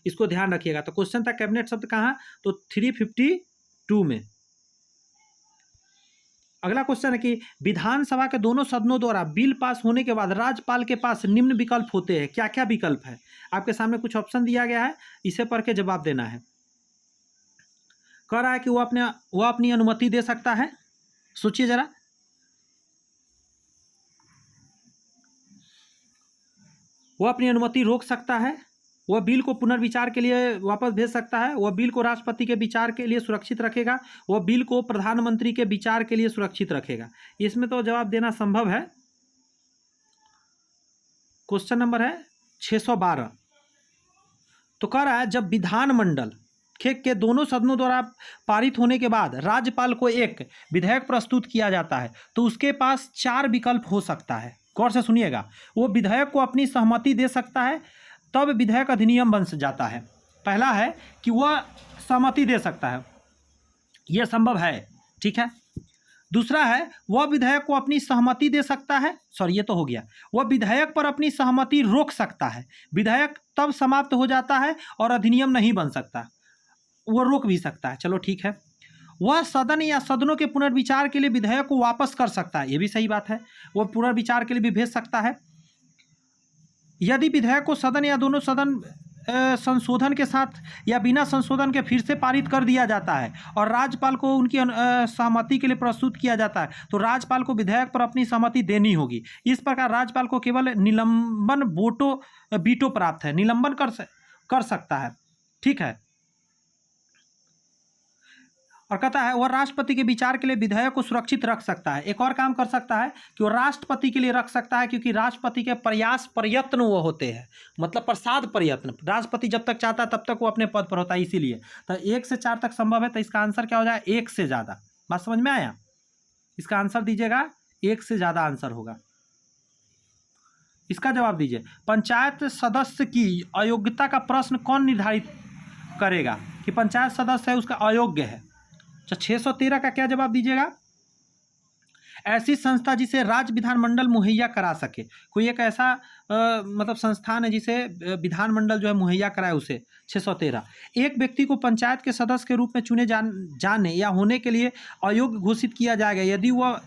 इसको ध्यान रखिएगा। तो क्वेश्चन था कैबिनेट शब्द कहाँ, तो 352 में। अगला क्वेश्चन है कि विधानसभा के दोनों सदनों द्वारा बिल पास होने के बाद राज्यपाल के पास निम्न विकल्प होते हैं। क्या क्या विकल्प है? आपके सामने कुछ ऑप्शन दिया गया है, इसे पढ़ के जवाब देना है। कह रहा है कि वो अपनी अनुमति दे सकता है। सोचिए जरा, वो अपनी अनुमति रोक सकता है, वह बिल को पुनर्विचार के लिए वापस भेज सकता है, वह बिल को राष्ट्रपति के विचार के लिए सुरक्षित रखेगा, वह बिल को प्रधानमंत्री के विचार के लिए सुरक्षित रखेगा। इसमें तो जवाब देना संभव है। क्वेश्चन नंबर है 612। तो कह रहा है जब विधानमंडल के दोनों सदनों द्वारा पारित होने के बाद राज्यपाल को एक विधेयक प्रस्तुत किया जाता है तो उसके पास 4 विकल्प हो सकता है। गौर से सुनिएगा। वो विधेयक को अपनी सहमति दे सकता है, तब विधेयक अधिनियम बन जाता है। पहला है कि वह सहमति दे सकता है, यह संभव है, ठीक है। दूसरा है वह विधेयक को अपनी सहमति दे सकता है, सॉरी ये तो हो गया, वह विधेयक पर अपनी सहमति रोक सकता है, विधेयक तब समाप्त हो जाता है और अधिनियम नहीं बन सकता, वह रोक भी सकता है, चलो ठीक है। वह सदन या सदनों के पुनर्विचार के लिए विधेयक को वापस कर सकता है, ये भी सही बात है, वह पुनर्विचार के लिए भी भेज सकता है। यदि विधेयक को सदन या दोनों सदन संशोधन के साथ या बिना संशोधन के फिर से पारित कर दिया जाता है और राज्यपाल को उनकी सहमति के लिए प्रस्तुत किया जाता है, तो राज्यपाल को विधेयक पर अपनी सहमति देनी होगी। इस प्रकार राज्यपाल को केवल निलंबन वीटो प्राप्त है, निलंबन कर सकता है। ठीक है, और कहता है वह राष्ट्रपति के विचार के लिए विधेयक को सुरक्षित रख सकता है। एक और काम कर सकता है कि वह राष्ट्रपति के लिए रख सकता है, क्योंकि राष्ट्रपति के प्रयत्न वो होते हैं, मतलब प्रसाद प्रयत्न। राष्ट्रपति जब तक चाहता है तब तक वो अपने पद पर होता है, इसीलिए तो 1 से 4 तक संभव है। तो इसका आंसर क्या हो जाए? 1 से ज़्यादा। बात समझ में आया? इसका आंसर दीजिएगा, 1 से ज़्यादा आंसर होगा। इसका जवाब दीजिए। पंचायत सदस्य की अयोग्यता का प्रश्न कौन निर्धारित करेगा कि पंचायत सदस्य है उसका अयोग्य है? 613 का क्या जवाब दीजिएगा? ऐसी संस्था जिसे राज्य विधानमंडल मुहैया करा सके। कोई एक ऐसा मतलब संस्थान है जिसे विधानमंडल जो है मुहैया कराए उसे। 613, एक व्यक्ति को पंचायत के सदस्य के रूप में चुने जाने या होने के लिए अयोग्य घोषित किया जाएगा यदि वह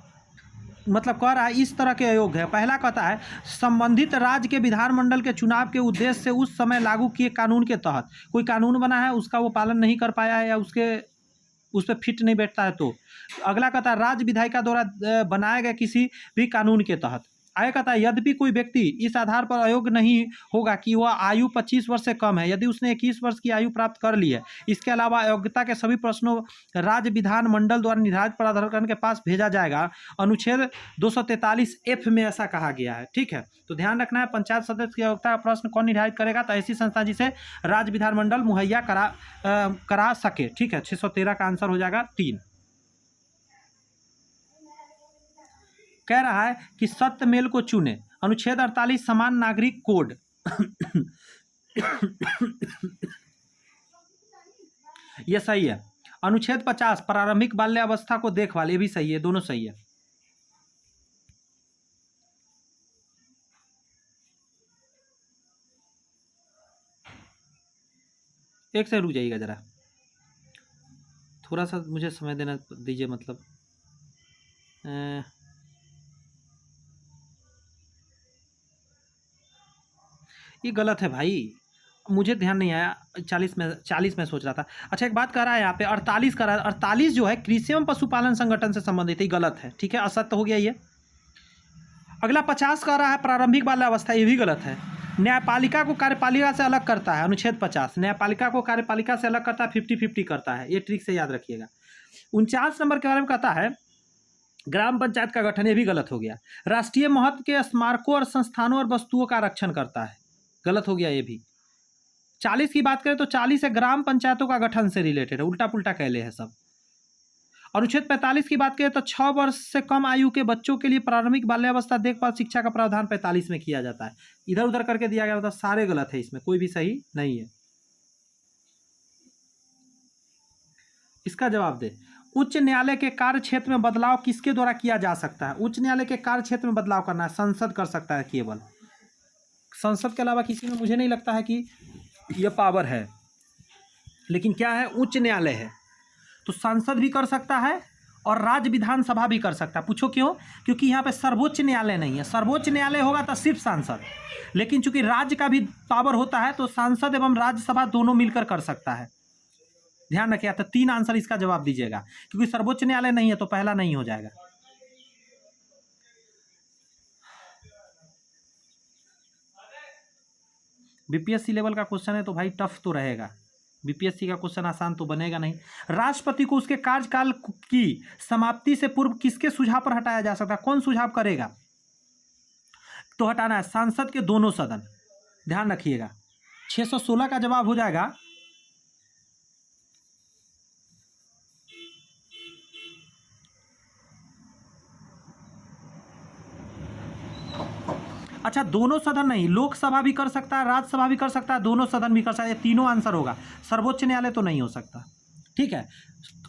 मतलब कह रहा है इस तरह के अयोग्य है। पहला कहता है संबंधित राज्य के विधानमंडल के चुनाव के उद्देश्य से उस समय लागू किए कानून के तहत कोई कानून बना है उसका वो पालन नहीं कर पाया है या उस पर फिट नहीं बैठता है। तो अगला कहता है राज्य विधायिका द्वारा बनाए गए किसी भी कानून के तहत। आगे कहता है यद्यपि कोई व्यक्ति इस आधार पर अयोग्य नहीं होगा कि वह आयु 25 वर्ष से कम है यदि उसने 21 वर्ष की आयु प्राप्त कर ली है। इसके अलावा अयोग्यता के सभी प्रश्नों राज्य विधानमंडल द्वारा निर्धारित प्राधिकरण के पास भेजा जाएगा। अनुच्छेद 243F में ऐसा कहा गया है। ठीक है, तो ध्यान रखना है पंचायत सदस्य की अयोग्यता का प्रश्न कौन निर्धारित करेगा? तो ऐसी संस्था जिसे राज्य विधानमंडल मुहैया करा सके। ठीक है, 613 का आंसर हो जाएगा 3। कह रहा है कि सत्यमेल को चुने। अनुच्छेद 48 समान नागरिक कोड यह सही है। अनुच्छेद 50 प्रारंभिक बाल्यावस्था को देखभाल, ये भी सही है, दोनों सही है। एक से रुक जाइएगा जरा, थोड़ा सा मुझे समय देना दीजिए। मतलब ये गलत है भाई, मुझे ध्यान नहीं आया। 40 में सोच रहा था। अच्छा एक बात कर रहा है यहाँ पे 48 कर रहा है। 48 जो है कृषि एवं पशुपालन संगठन से संबंधित है, गलत है। ठीक है, असत्य हो गया ये। अगला 50 कर रहा है प्रारंभिक बाल्यावस्था, ये भी गलत है। न्यायपालिका को कार्यपालिका से अलग करता है। अनुच्छेद 50 न्यायपालिका को कार्यपालिका से अलग करता है, 50-50 करता है। ये ट्रिक से याद रखिएगा। 49 नंबर के बारे में कहता है ग्राम पंचायत का गठन, ये भी गलत हो गया। राष्ट्रीय महत्व के स्मारकों और संस्थानों और वस्तुओं का आरक्षण करता है, गलत हो गया ये भी। 40 की बात करें तो 40 है ग्राम पंचायतों का गठन से रिलेटेड है, उल्टा पुल्टा कहले है सब। अनुच्छेद 45 की बात करें तो 6 वर्ष से कम आयु के बच्चों के लिए प्रारंभिक बाल्यावस्था देखभाल शिक्षा का प्रावधान 45 में किया जाता है। इधर उधर करके दिया गया, मतलब सारे गलत है, इसमें कोई भी सही नहीं है। इसका जवाब दे। उच्च न्यायालय के कार्य क्षेत्र में बदलाव किसके द्वारा किया जा सकता है? उच्च न्यायालय के कार्य क्षेत्र में बदलाव करना है, संसद कर सकता है केवल। संसद के अलावा किसी में मुझे नहीं लगता है कि यह पावर है, लेकिन क्या है, उच्च न्यायालय है तो सांसद भी कर सकता है और राज्य विधानसभा भी कर सकता है। पूछो क्यों? क्योंकि यहाँ पे सर्वोच्च न्यायालय नहीं है। सर्वोच्च न्यायालय होगा तो सिर्फ सांसद, लेकिन चूंकि राज्य का भी पावर होता है तो सांसद एवं राज्यसभा दोनों मिलकर कर सकता है। ध्यान रखिए। तो 3 आंसर इसका जवाब दीजिएगा, क्योंकि सर्वोच्च न्यायालय नहीं है तो पहला नहीं हो जाएगा। बीपीएससी लेवल का क्वेश्चन है तो भाई टफ तो रहेगा, बीपीएससी का क्वेश्चन आसान तो बनेगा नहीं। राष्ट्रपति को उसके कार्यकाल की समाप्ति से पूर्व किसके सुझाव पर हटाया जा सकता है? कौन सुझाव करेगा? तो हटाना है सांसद के दोनों सदन। ध्यान रखिएगा। 616 का जवाब हो जाएगा अच्छा, दोनों सदन नहीं, लोकसभा भी कर सकता है, राज्यसभा भी कर सकता है, दोनों सदन भी कर सकता है। ये तीनों आंसर होगा। सर्वोच्च न्यायालय तो नहीं हो सकता। ठीक है,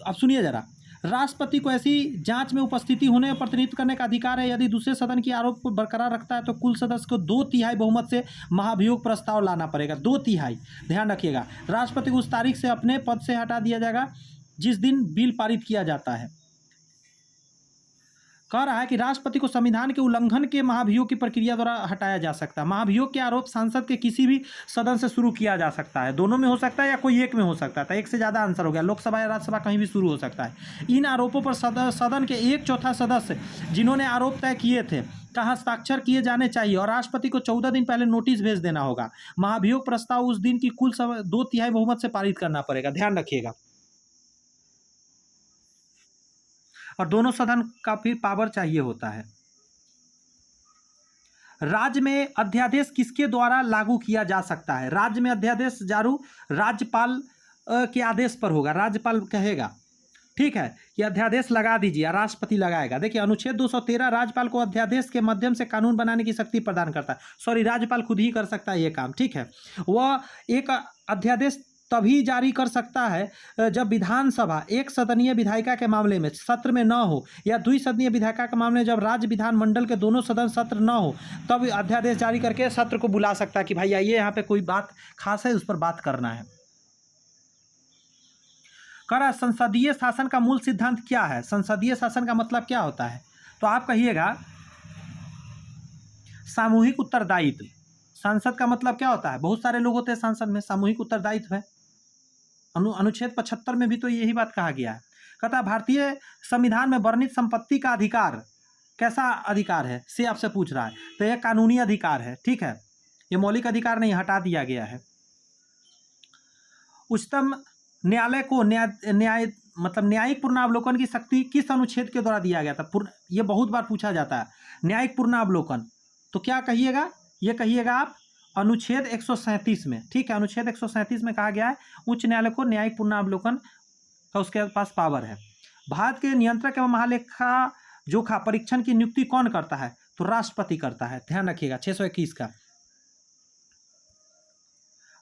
अब सुनिए जरा। राष्ट्रपति को ऐसी जांच में उपस्थिति होने और प्रतिनिधित्व करने का अधिकार है यदि दूसरे सदन की आरोप को बरकरार रखता है तो कुल सदस्य को 2/3 बहुमत से महाभियोग प्रस्ताव लाना पड़ेगा। 2/3, ध्यान रखिएगा। राष्ट्रपति को उस तारीख से अपने पद से हटा दिया जाएगा जिस दिन बिल पारित किया जाता है। कह रहा है कि राष्ट्रपति को संविधान के उल्लंघन के महाभियोग की प्रक्रिया द्वारा हटाया जा सकता है। महाभियोग के आरोप सांसद के किसी भी सदन से शुरू किया जा सकता है, दोनों में हो सकता है या कोई एक में हो सकता है। एक से ज़्यादा आंसर हो गया, लोकसभा या राज्यसभा कहीं भी शुरू हो सकता है। इन आरोपों पर सदन के 1/4 सदस्य जिन्होंने आरोप तय किए थे का हस्ताक्षर किए जाने चाहिए और राष्ट्रपति को 14 दिन पहले नोटिस भेज देना होगा। महाभियोग प्रस्ताव उस दिन की कुल 2/3 बहुमत से पारित करना पड़ेगा, ध्यान रखिएगा। और दोनों सदन का फिर पावर चाहिए होता है। राज्य में अध्यादेश किसके द्वारा लागू किया जा सकता है? राज्य में अध्यादेश जारू राज्यपाल के आदेश पर होगा, राज्यपाल कहेगा, ठीक है, कि अध्यादेश लगा दीजिए, राष्ट्रपति लगाएगा। देखिए अनुच्छेद 213 राज्यपाल को अध्यादेश के माध्यम से कानून बनाने की शक्ति प्रदान करता है। सॉरी, राज्यपाल खुद ही कर सकता है ये काम, ठीक है। वह एक अध्यादेश तभी जारी कर सकता है जब विधानसभा एक सदनीय विधायिका के मामले में सत्र में न हो या द्विसदनीय विधायिका के मामले में जब राज्य विधानमंडल के दोनों सदन सत्र न हो, तब अध्यादेश जारी करके सत्र को बुला सकता है कि भाई आइए, यहाँ पे कोई बात खास है, उस पर बात करना है। कह संसदीय शासन का मूल सिद्धांत क्या है? संसदीय शासन का मतलब क्या होता है? तो आप कहिएगा सामूहिक उत्तरदायित्व। सांसद का मतलब क्या होता है? बहुत सारे लोग होते हैं सांसद में, सामूहिक उत्तरदायित्व है। अनुच्छेद 75 में भी तो यही बात कहा गया है। कहता है भारतीय संविधान में वर्णित संपत्ति का अधिकार कैसा अधिकार है से आपसे पूछ रहा है, तो यह कानूनी अधिकार है, ठीक है, ये मौलिक अधिकार नहीं, हटा दिया गया है। उच्चतम न्यायालय को न्यायिक पूर्णावलोकन की शक्ति किस अनुच्छेद के द्वारा दिया गया था? ये बहुत बार पूछा जाता है, न्यायिक पूर्णावलोकन, तो क्या कहिएगा? ये कहिएगा आप अनुच्छेद 137 में, ठीक है, अनुच्छेद 137 में कहा गया है उच्च न्यायालय को न्यायिक पूर्णावलोकन का उसके पास पावर है। भारत के नियंत्रक एवं महालेखा जोखा परीक्षण की नियुक्ति कौन करता है? तो राष्ट्रपति करता है, ध्यान रखिएगा। 621 का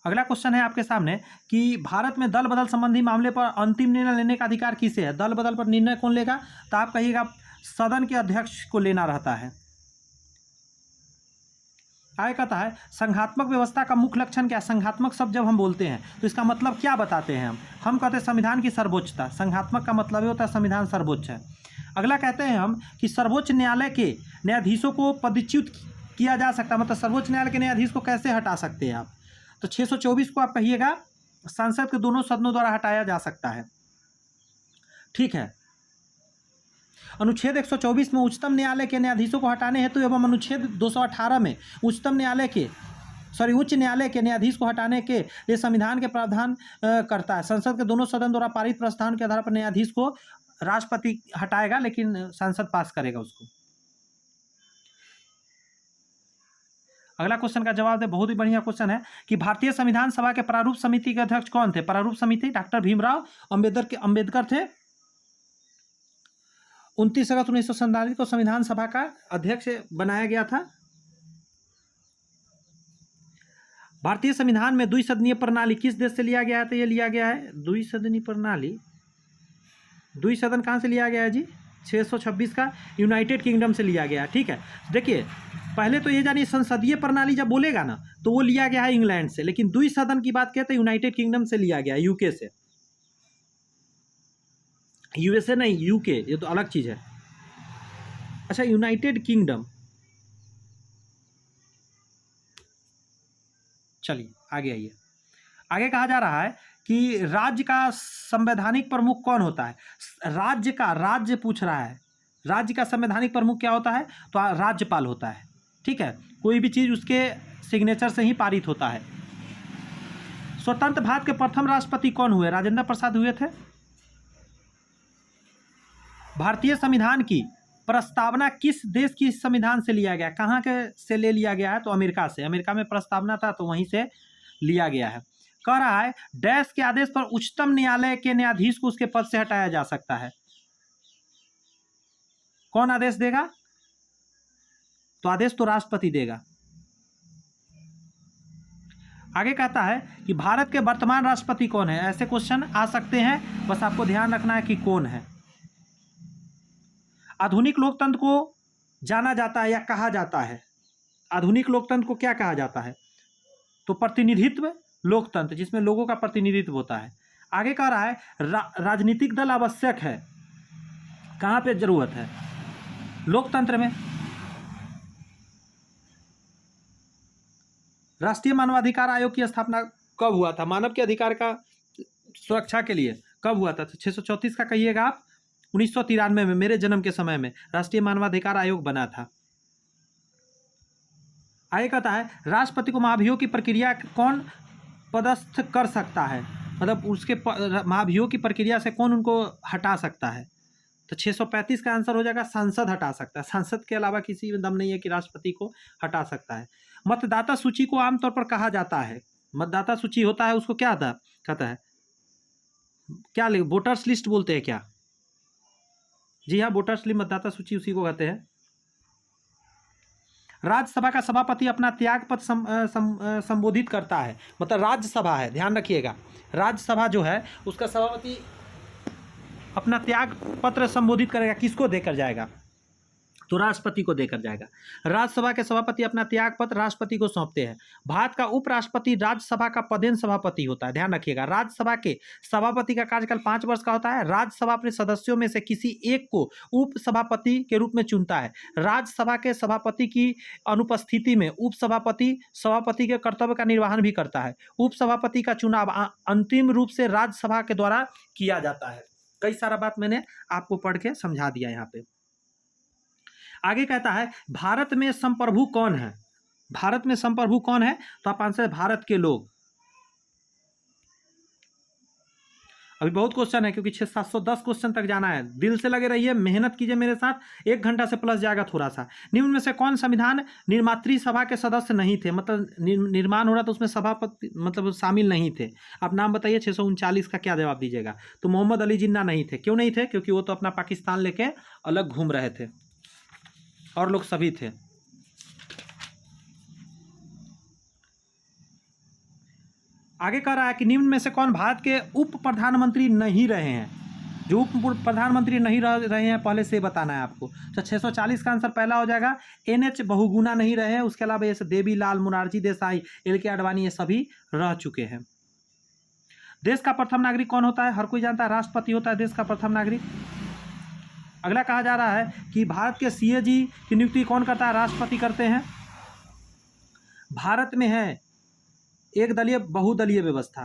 अगला क्वेश्चन है आपके सामने कि भारत में दल बदल संबंधी मामले पर अंतिम निर्णय लेने का अधिकार किसे है? दल बदल पर निर्णय कौन लेगा? तो आप कहिएगा सदन के अध्यक्ष को लेना रहता है। आगे कहता है संघात्मक व्यवस्था का मुख्य लक्षण क्या है? संघात्मक शब्द जब हम बोलते हैं तो इसका मतलब क्या बताते हैं? हम कहते हैं संविधान की सर्वोच्चता। संघात्मक का मतलब ये होता है संविधान सर्वोच्च है। अगला कहते हैं हम कि सर्वोच्च न्यायालय के न्यायाधीशों को पदच्युत किया जा सकता है, मतलब सर्वोच्च न्यायालय के न्यायाधीश को कैसे हटा सकते हैं आप? तो 624 को आप कहिएगा संसद के दोनों सदनों द्वारा हटाया जा सकता है, ठीक है। अनुच्छेद 124 में उच्चतम न्यायालय के न्यायाधीशों को हटाने हेतु एवं अनुच्छेद 218 में उच्च न्यायालय के न्यायाधीश को हटाने के लिए संविधान के प्रावधान करता है। संसद के दोनों सदन द्वारा पारित प्रस्ताव के आधार पर न्यायाधीश को राष्ट्रपति हटाएगा, लेकिन संसद पास करेगा उसको। अगला क्वेश्चन का जवाब दे, बहुत ही बढ़िया क्वेश्चन है कि भारतीय संविधान सभा के प्रारूप समिति के अध्यक्ष कौन थे? प्रारूप समिति डॉक्टर भीमराव अंबेडकर थे। 29 अगस्त 1947 को संविधान सभा का अध्यक्ष बनाया गया था। भारतीय संविधान में द्विसदनीय प्रणाली किस देश से लिया गया है? तो ये लिया गया है द्विसदनीय प्रणाली, द्विसदन कहाँ से लिया गया है जी? 626 का यूनाइटेड किंगडम से लिया गया है, ठीक है। देखिए पहले तो ये जानिए संसदीय प्रणाली जब बोलेगा ना तो वो लिया गया है इंग्लैंड से, लेकिन द्विसदन की बात कहते हैं यूनाइटेड किंगडम से लिया गया है, यूके से। यूएसए नहीं, यूके, ये तो अलग चीज़ है। अच्छा, यूनाइटेड किंगडम, चलिए आगे आइए। आगे कहा जा रहा है कि राज्य का संवैधानिक प्रमुख कौन होता है? राज्य पूछ रहा है, राज्य का संवैधानिक प्रमुख क्या होता है? तो राज्यपाल होता है, ठीक है। कोई भी चीज़ उसके सिग्नेचर से ही पारित होता है। स्वतंत्र भारत के प्रथम राष्ट्रपति कौन हुए? राजेंद्र प्रसाद हुए थे। भारतीय संविधान की प्रस्तावना किस देश की संविधान से लिया गया? कहाँ के से ले लिया गया है? तो अमेरिका से। अमेरिका में प्रस्तावना था तो वहीं से लिया गया है। कह रहा है डैश के आदेश पर उच्चतम न्यायालय के न्यायाधीश को उसके पद से हटाया जा सकता है। कौन आदेश देगा? तो आदेश तो राष्ट्रपति देगा। आगे कहता है कि भारत के वर्तमान राष्ट्रपति कौन है? ऐसे क्वेश्चन आ सकते हैं, बस आपको ध्यान रखना है कि कौन है। आधुनिक लोकतंत्र को जाना जाता है या कहा जाता है, आधुनिक लोकतंत्र को क्या कहा जाता है? तो प्रतिनिधित्व लोकतंत्र, जिसमें लोगों का प्रतिनिधित्व होता है। आगे कह रहा है राजनीतिक दल आवश्यक है, कहाँ पे जरूरत है? लोकतंत्र में राष्ट्रीय मानवाधिकार आयोग की स्थापना कब हुआ था? मानव के अधिकार का सुरक्षा के लिए कब हुआ था? तो 634 का कहिएगा आप। 1993 में, मेरे जन्म के समय में राष्ट्रीय मानवाधिकार आयोग बना था। आगे कहता है राष्ट्रपति को महाभियोग की प्रक्रिया कौन पदस्थ कर सकता है? मतलब उसके महाभियोग की प्रक्रिया से कौन उनको हटा सकता है? तो 635 का आंसर हो जाएगा सांसद हटा सकता है। सांसद के अलावा किसी में दम नहीं है कि राष्ट्रपति को हटा सकता है। मतदाता सूची को आमतौर पर कहा जाता है, मतदाता सूची होता है उसको क्या कहता है? क्या वोटर्स लिस्ट बोलते हैं क्या? जी हाँ, वोटर्स लिस्ट, मतदाता सूची उसी को कहते हैं। राज्यसभा का सभापति अपना त्यागपत्र संबोधित करता है, मतलब राज्यसभा है, ध्यान रखिएगा, राज्यसभा जो है उसका सभापति अपना त्याग पत्र संबोधित करेगा, किसको देकर जाएगा? तो राष्ट्रपति को देकर जाएगा। राज्यसभा के सभापति अपना त्याग पत्र राष्ट्रपति को सौंपते हैं। भारत का उपराष्ट्रपति राज्यसभा का पदेन सभापति होता है, ध्यान रखिएगा। राज्यसभा के सभापति का कार्यकाल 5 वर्ष का होता है। राज्यसभा अपने सदस्यों में से किसी एक को उप सभापति के रूप में चुनता है। राज्यसभा के सभापति की अनुपस्थिति में उप सभापति सभापति के कर्तव्य का निर्वहन भी करता है। उप सभापति का चुनाव अंतिम रूप से राज्यसभा के द्वारा किया जाता है। कई सारा बात मैंने आपको पढ़ के समझा दिया यहाँ पे। आगे कहता है भारत में संप्रभु कौन है? भारत में संप्रभु कौन है? तो आप आंसर भारत के लोग। अभी बहुत क्वेश्चन है क्योंकि 710 क्वेश्चन तक जाना है। दिल से लगे रहिए, मेहनत कीजिए मेरे साथ, 1 घंटा से प्लस जाएगा थोड़ा सा। निम्न में से कौन संविधान निर्मात्री सभा के सदस्य नहीं थे? मतलब निर्माण हो रहा था उसमें सभापति मतलब शामिल नहीं थे। आप नाम बताइए 639 का क्या जवाब दीजिएगा? तो मोहम्मद अली जिन्ना नहीं थे। क्यों नहीं थे? क्योंकि वो तो अपना पाकिस्तान लेके अलग घूम रहे थे और लोग सभी थे। आगे कह रहा है कि निम्न में से कौन भारत के उप प्रधानमंत्री नहीं रहे हैं? जो उप प्रधानमंत्री नहीं रहे हैं पहले से बताना है आपको। तो 640 का आंसर पहला हो जाएगा, NH बहुगुणा नहीं रहे हैं। उसके अलावा जैसे देवीलाल, मोरारजी देसाई, LK आडवाणी, ये सभी रह चुके हैं। देश का प्रथम नागरिक कौन होता है? हर कोई जानता है, राष्ट्रपति होता है देश का प्रथम नागरिक। अगला कहा जा रहा है कि भारत के CAG की नियुक्ति कौन करता है? राष्ट्रपति करते हैं। भारत में है एक दलीय बहुदलीय व्यवस्था।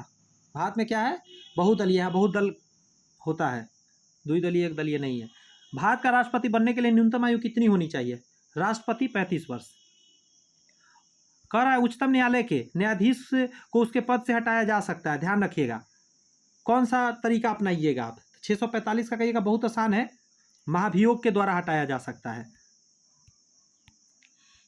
भारत में क्या है? बहुदलीय है, बहुदल होता है, द्विदलीय एक दलीय नहीं है। भारत का राष्ट्रपति बनने के लिए न्यूनतम आयु कितनी होनी चाहिए? राष्ट्रपति 35 वर्ष। कह रहा है उच्चतम न्यायालय के न्यायाधीश को उसके पद से हटाया जा सकता है, ध्यान रखिएगा। कौन सा तरीका अपनाइएगा आप? 645 का कहिएगा, बहुत आसान है, महाभियोग के द्वारा हटाया जा सकता है।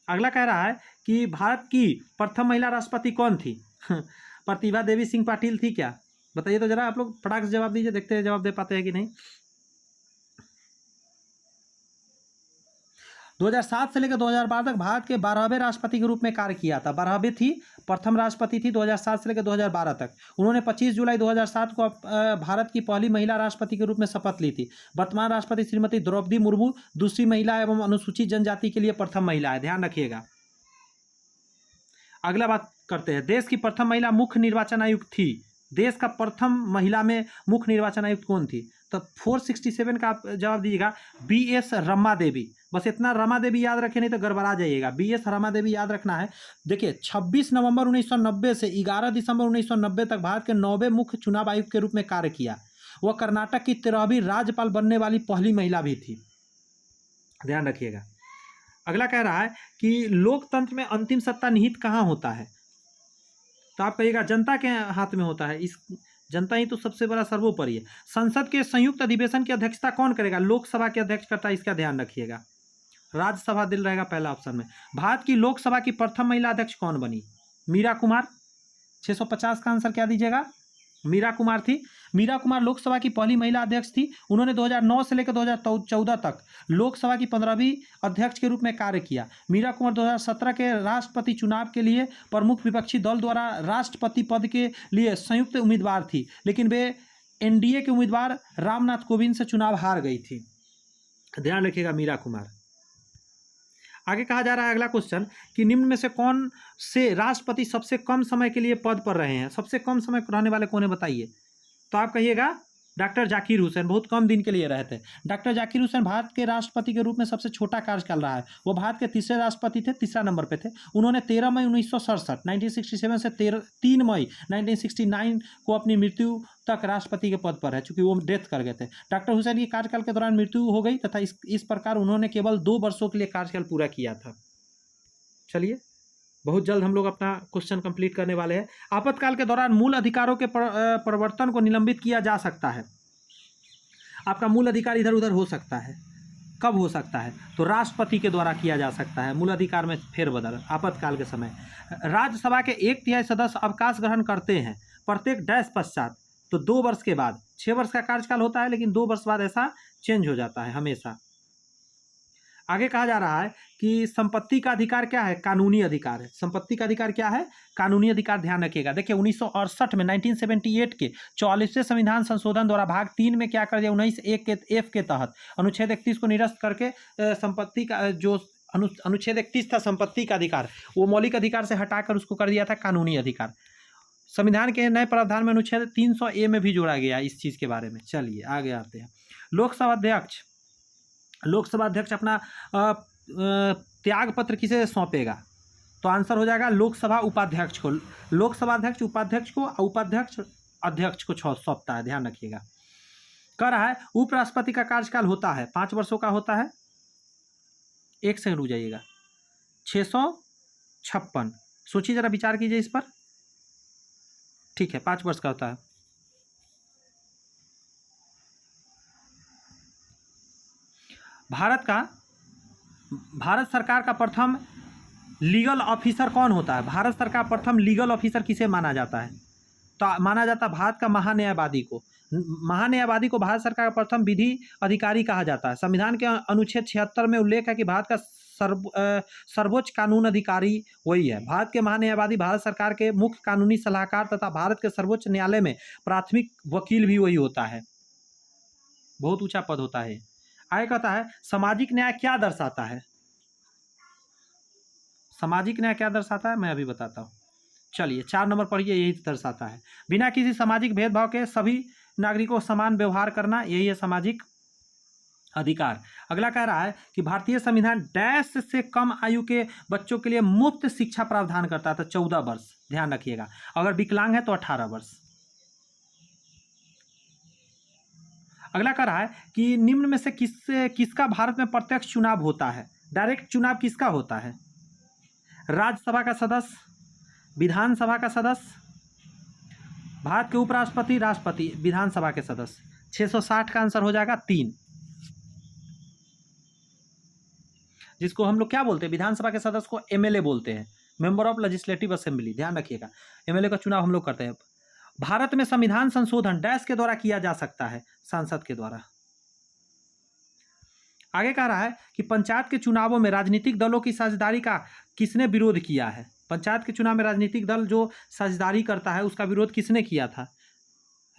अगला कह रहा है कि भारत की प्रथम महिला राष्ट्रपति कौन थी? प्रतिभा देवी सिंह पाटिल थी क्या? बताइए तो जरा, आप लोग फटाक से जवाब दीजिए, देखते हैं जवाब दे पाते हैं कि नहीं। 2007 से लेकर 2012 तक भारत के 12वें राष्ट्रपति के रूप में कार्य किया था। 12वीं थी, प्रथम राष्ट्रपति थी 2007 से लेकर 2012 तक। उन्होंने 25 जुलाई 2007 को भारत की पहली महिला राष्ट्रपति के रूप में शपथ ली थी। वर्तमान राष्ट्रपति श्रीमती द्रौपदी मुर्मू दूसरी महिला एवं अनुसूचित जनजाति के लिए प्रथम महिला है, ध्यान रखिएगा। अगला बात करते हैं, देश की प्रथम महिला मुख्य निर्वाचन आयुक्त थी। देश का प्रथम महिला में मुख्य निर्वाचन आयुक्त कौन थी? तो 467 का आप जवाब दीजिएगा, BS रमा देवी। बस इतना रमा देवी याद रखें, नहीं तो गड़बड़ा जाइएगा। BS रमा देवी याद रखना है। देखिए 26 नवंबर 1990 से 11 दिसंबर 1990 तक भारत के 9वें मुख्य चुनाव आयुक्त के रूप में कार्य किया। वह कर्नाटक की 13वीं राज्यपाल बनने वाली पहली महिला भी थी, ध्यान रखिएगा। अगला कह रहा है कि लोकतंत्र में अंतिम सत्ता निहित कहाँ होता है? तो आप कहिएगा जनता के हाथ में होता है। इस जनता ही तो सबसे बड़ा सर्वोपरि है। संसद के संयुक्त अधिवेशन की अध्यक्षता कौन करेगा? लोकसभा के अध्यक्ष करता है, इसका ध्यान रखिएगा। राज्यसभा दिल रहेगा पहला ऑप्शन में। भारत की लोकसभा की प्रथम महिला अध्यक्ष कौन बनी? मीरा कुमार। 650 का आंसर क्या दीजिएगा? मीरा कुमार थी। मीरा कुमार लोकसभा की पहली महिला अध्यक्ष थी। उन्होंने 2009 से लेकर 2014 तक लोकसभा की 15वीं अध्यक्ष के रूप में कार्य किया। मीरा कुमार 2017 के राष्ट्रपति चुनाव के लिए प्रमुख विपक्षी दल द्वारा राष्ट्रपति पद के लिए संयुक्त उम्मीदवार थी, लेकिन वे NDA के उम्मीदवार रामनाथ कोविंद से चुनाव हार गई थी, ध्यान रखिएगा मीरा कुमार। आगे कहा जा रहा है अगला क्वेश्चन कि निम्न में से कौन से राष्ट्रपति सबसे कम समय के लिए पद पर रहे हैं? सबसे कम समय रहने वाले कौन है बताइए? तो आप कहिएगा डॉक्टर जाकिर हुसैन बहुत कम दिन के लिए रहे थे। डॉक्टर जाकिर हुसैन भारत के राष्ट्रपति के रूप में सबसे छोटा कार्यकाल रहा है। वो भारत के तीसरे राष्ट्रपति थे, तीसरा नंबर पे थे। उन्होंने 13 मई 1967 1967 से 3 मई 1969 को अपनी मृत्यु तक राष्ट्रपति के पद पर है, चूंकि वो डेथ कर गए थे। डॉक्टर हुसैन की कार्यकाल के दौरान मृत्यु हो गई तथा इस प्रकार उन्होंने केवल 2 वर्षों के लिए कार्यकाल पूरा किया था। चलिए, बहुत जल्द हम लोग अपना क्वेश्चन कंप्लीट करने वाले हैं। आपातकाल के दौरान मूल अधिकारों के परिवर्तन को निलंबित किया जा सकता है। आपका मूल अधिकार इधर उधर हो सकता है। कब हो सकता है? तो राष्ट्रपति के द्वारा किया जा सकता है मूल अधिकार में फेरबदल आपातकाल के समय। राज्यसभा के 1/3 सदस्य अवकाश ग्रहण करते हैं प्रत्येक डैश पश्चात, तो 2 वर्ष के बाद। 6 वर्ष का कार्यकाल होता है, लेकिन 2 वर्ष बाद ऐसा चेंज हो जाता है हमेशा। आगे कहा जा रहा है कि संपत्ति का अधिकार क्या है? कानूनी अधिकार है। संपत्ति का अधिकार क्या है? कानूनी अधिकार। ध्यान रखिएगा। देखिए 1968 में 1978 के 44वें संविधान संशोधन द्वारा भाग 3 में क्या कर दिया? 19(1) के F के तहत अनुच्छेद 31 को निरस्त करके संपत्ति का जो अनुच्छेद 31 था संपत्ति का अधिकार, वो मौलिक अधिकार से हटाकर उसको कर दिया था कानूनी अधिकार। संविधान के नए प्रावधान में अनुच्छेद 300A में भी जोड़ा गया इस चीज़ के बारे में। चलिए आगे आते हैं। लोकसभा अध्यक्ष अपना त्याग पत्र किसे सौंपेगा? तो आंसर हो जाएगा लोकसभा उपाध्यक्ष को। लोकसभा अध्यक्ष उपाध्यक्ष को, उपाध्यक्ष अध्यक्ष को सौंपता है। ध्यान रखिएगा। कह रहा है उपराष्ट्रपति का कार्यकाल होता है 5 वर्षों का होता है। 1 सेकंड रुक जाइएगा। 656। सोचिए जरा, विचार कीजिए इस पर। ठीक है, 5 वर्ष का होता है। भारत सरकार का प्रथम लीगल ऑफिसर कौन होता है? भारत सरकार प्रथम लीगल ऑफिसर किसे माना जाता है? तो माना जाता है भारत का महान्यायवादी को। महान्यायवादी को भारत सरकार का प्रथम विधि अधिकारी कहा जाता है। संविधान के अनुच्छेद 76 में उल्लेख है कि भारत का सर्वोच्च कानून अधिकारी वही है। भारत के महान्यायवादी भारत सरकार के मुख्य कानूनी सलाहकार तथा भारत के सर्वोच्च न्यायालय में प्राथमिक वकील भी वही होता है। बहुत ऊंचा पद होता है। आगे कहता है सामाजिक न्याय क्या दर्शाता है? सामाजिक न्याय क्या दर्शाता है मैं अभी बताता हूँ। चलिए 4 नंबर पढ़िए। यही दर्शाता है बिना किसी सामाजिक भेदभाव के सभी नागरिकों को समान व्यवहार करना, यही है सामाजिक अधिकार। अगला कह रहा है कि भारतीय संविधान डैश से कम आयु के बच्चों के लिए मुफ्त शिक्षा प्रावधान करता है, तो 14 वर्ष। ध्यान रखिएगा। अगर विकलांग है तो 18 वर्ष। अगला कह रहा है कि निम्न में से किसका भारत में प्रत्यक्ष चुनाव होता है? डायरेक्ट चुनाव किसका होता है? राज्यसभा का सदस्य, विधानसभा का सदस्य, भारत के उपराष्ट्रपति, राष्ट्रपति, विधानसभा के सदस्य। 660 का आंसर हो जाएगा 3, जिसको हम लोग क्या बोलते हैं? विधानसभा के सदस्य को MLA बोलते हैं, मेंबर ऑफ लेजिस्लेटिव असेंबली। ध्यान रखिएगा, MLA का चुनाव हम लोग करते हैं। भारत में संविधान संशोधन डैश के द्वारा किया जा सकता है? सांसद के द्वारा। आगे कह रहा है कि पंचायत के चुनावों में राजनीतिक दलों की साझेदारी का किसने विरोध किया है? पंचायत के चुनाव में राजनीतिक दल जो साझेदारी करता है उसका विरोध किसने किया था?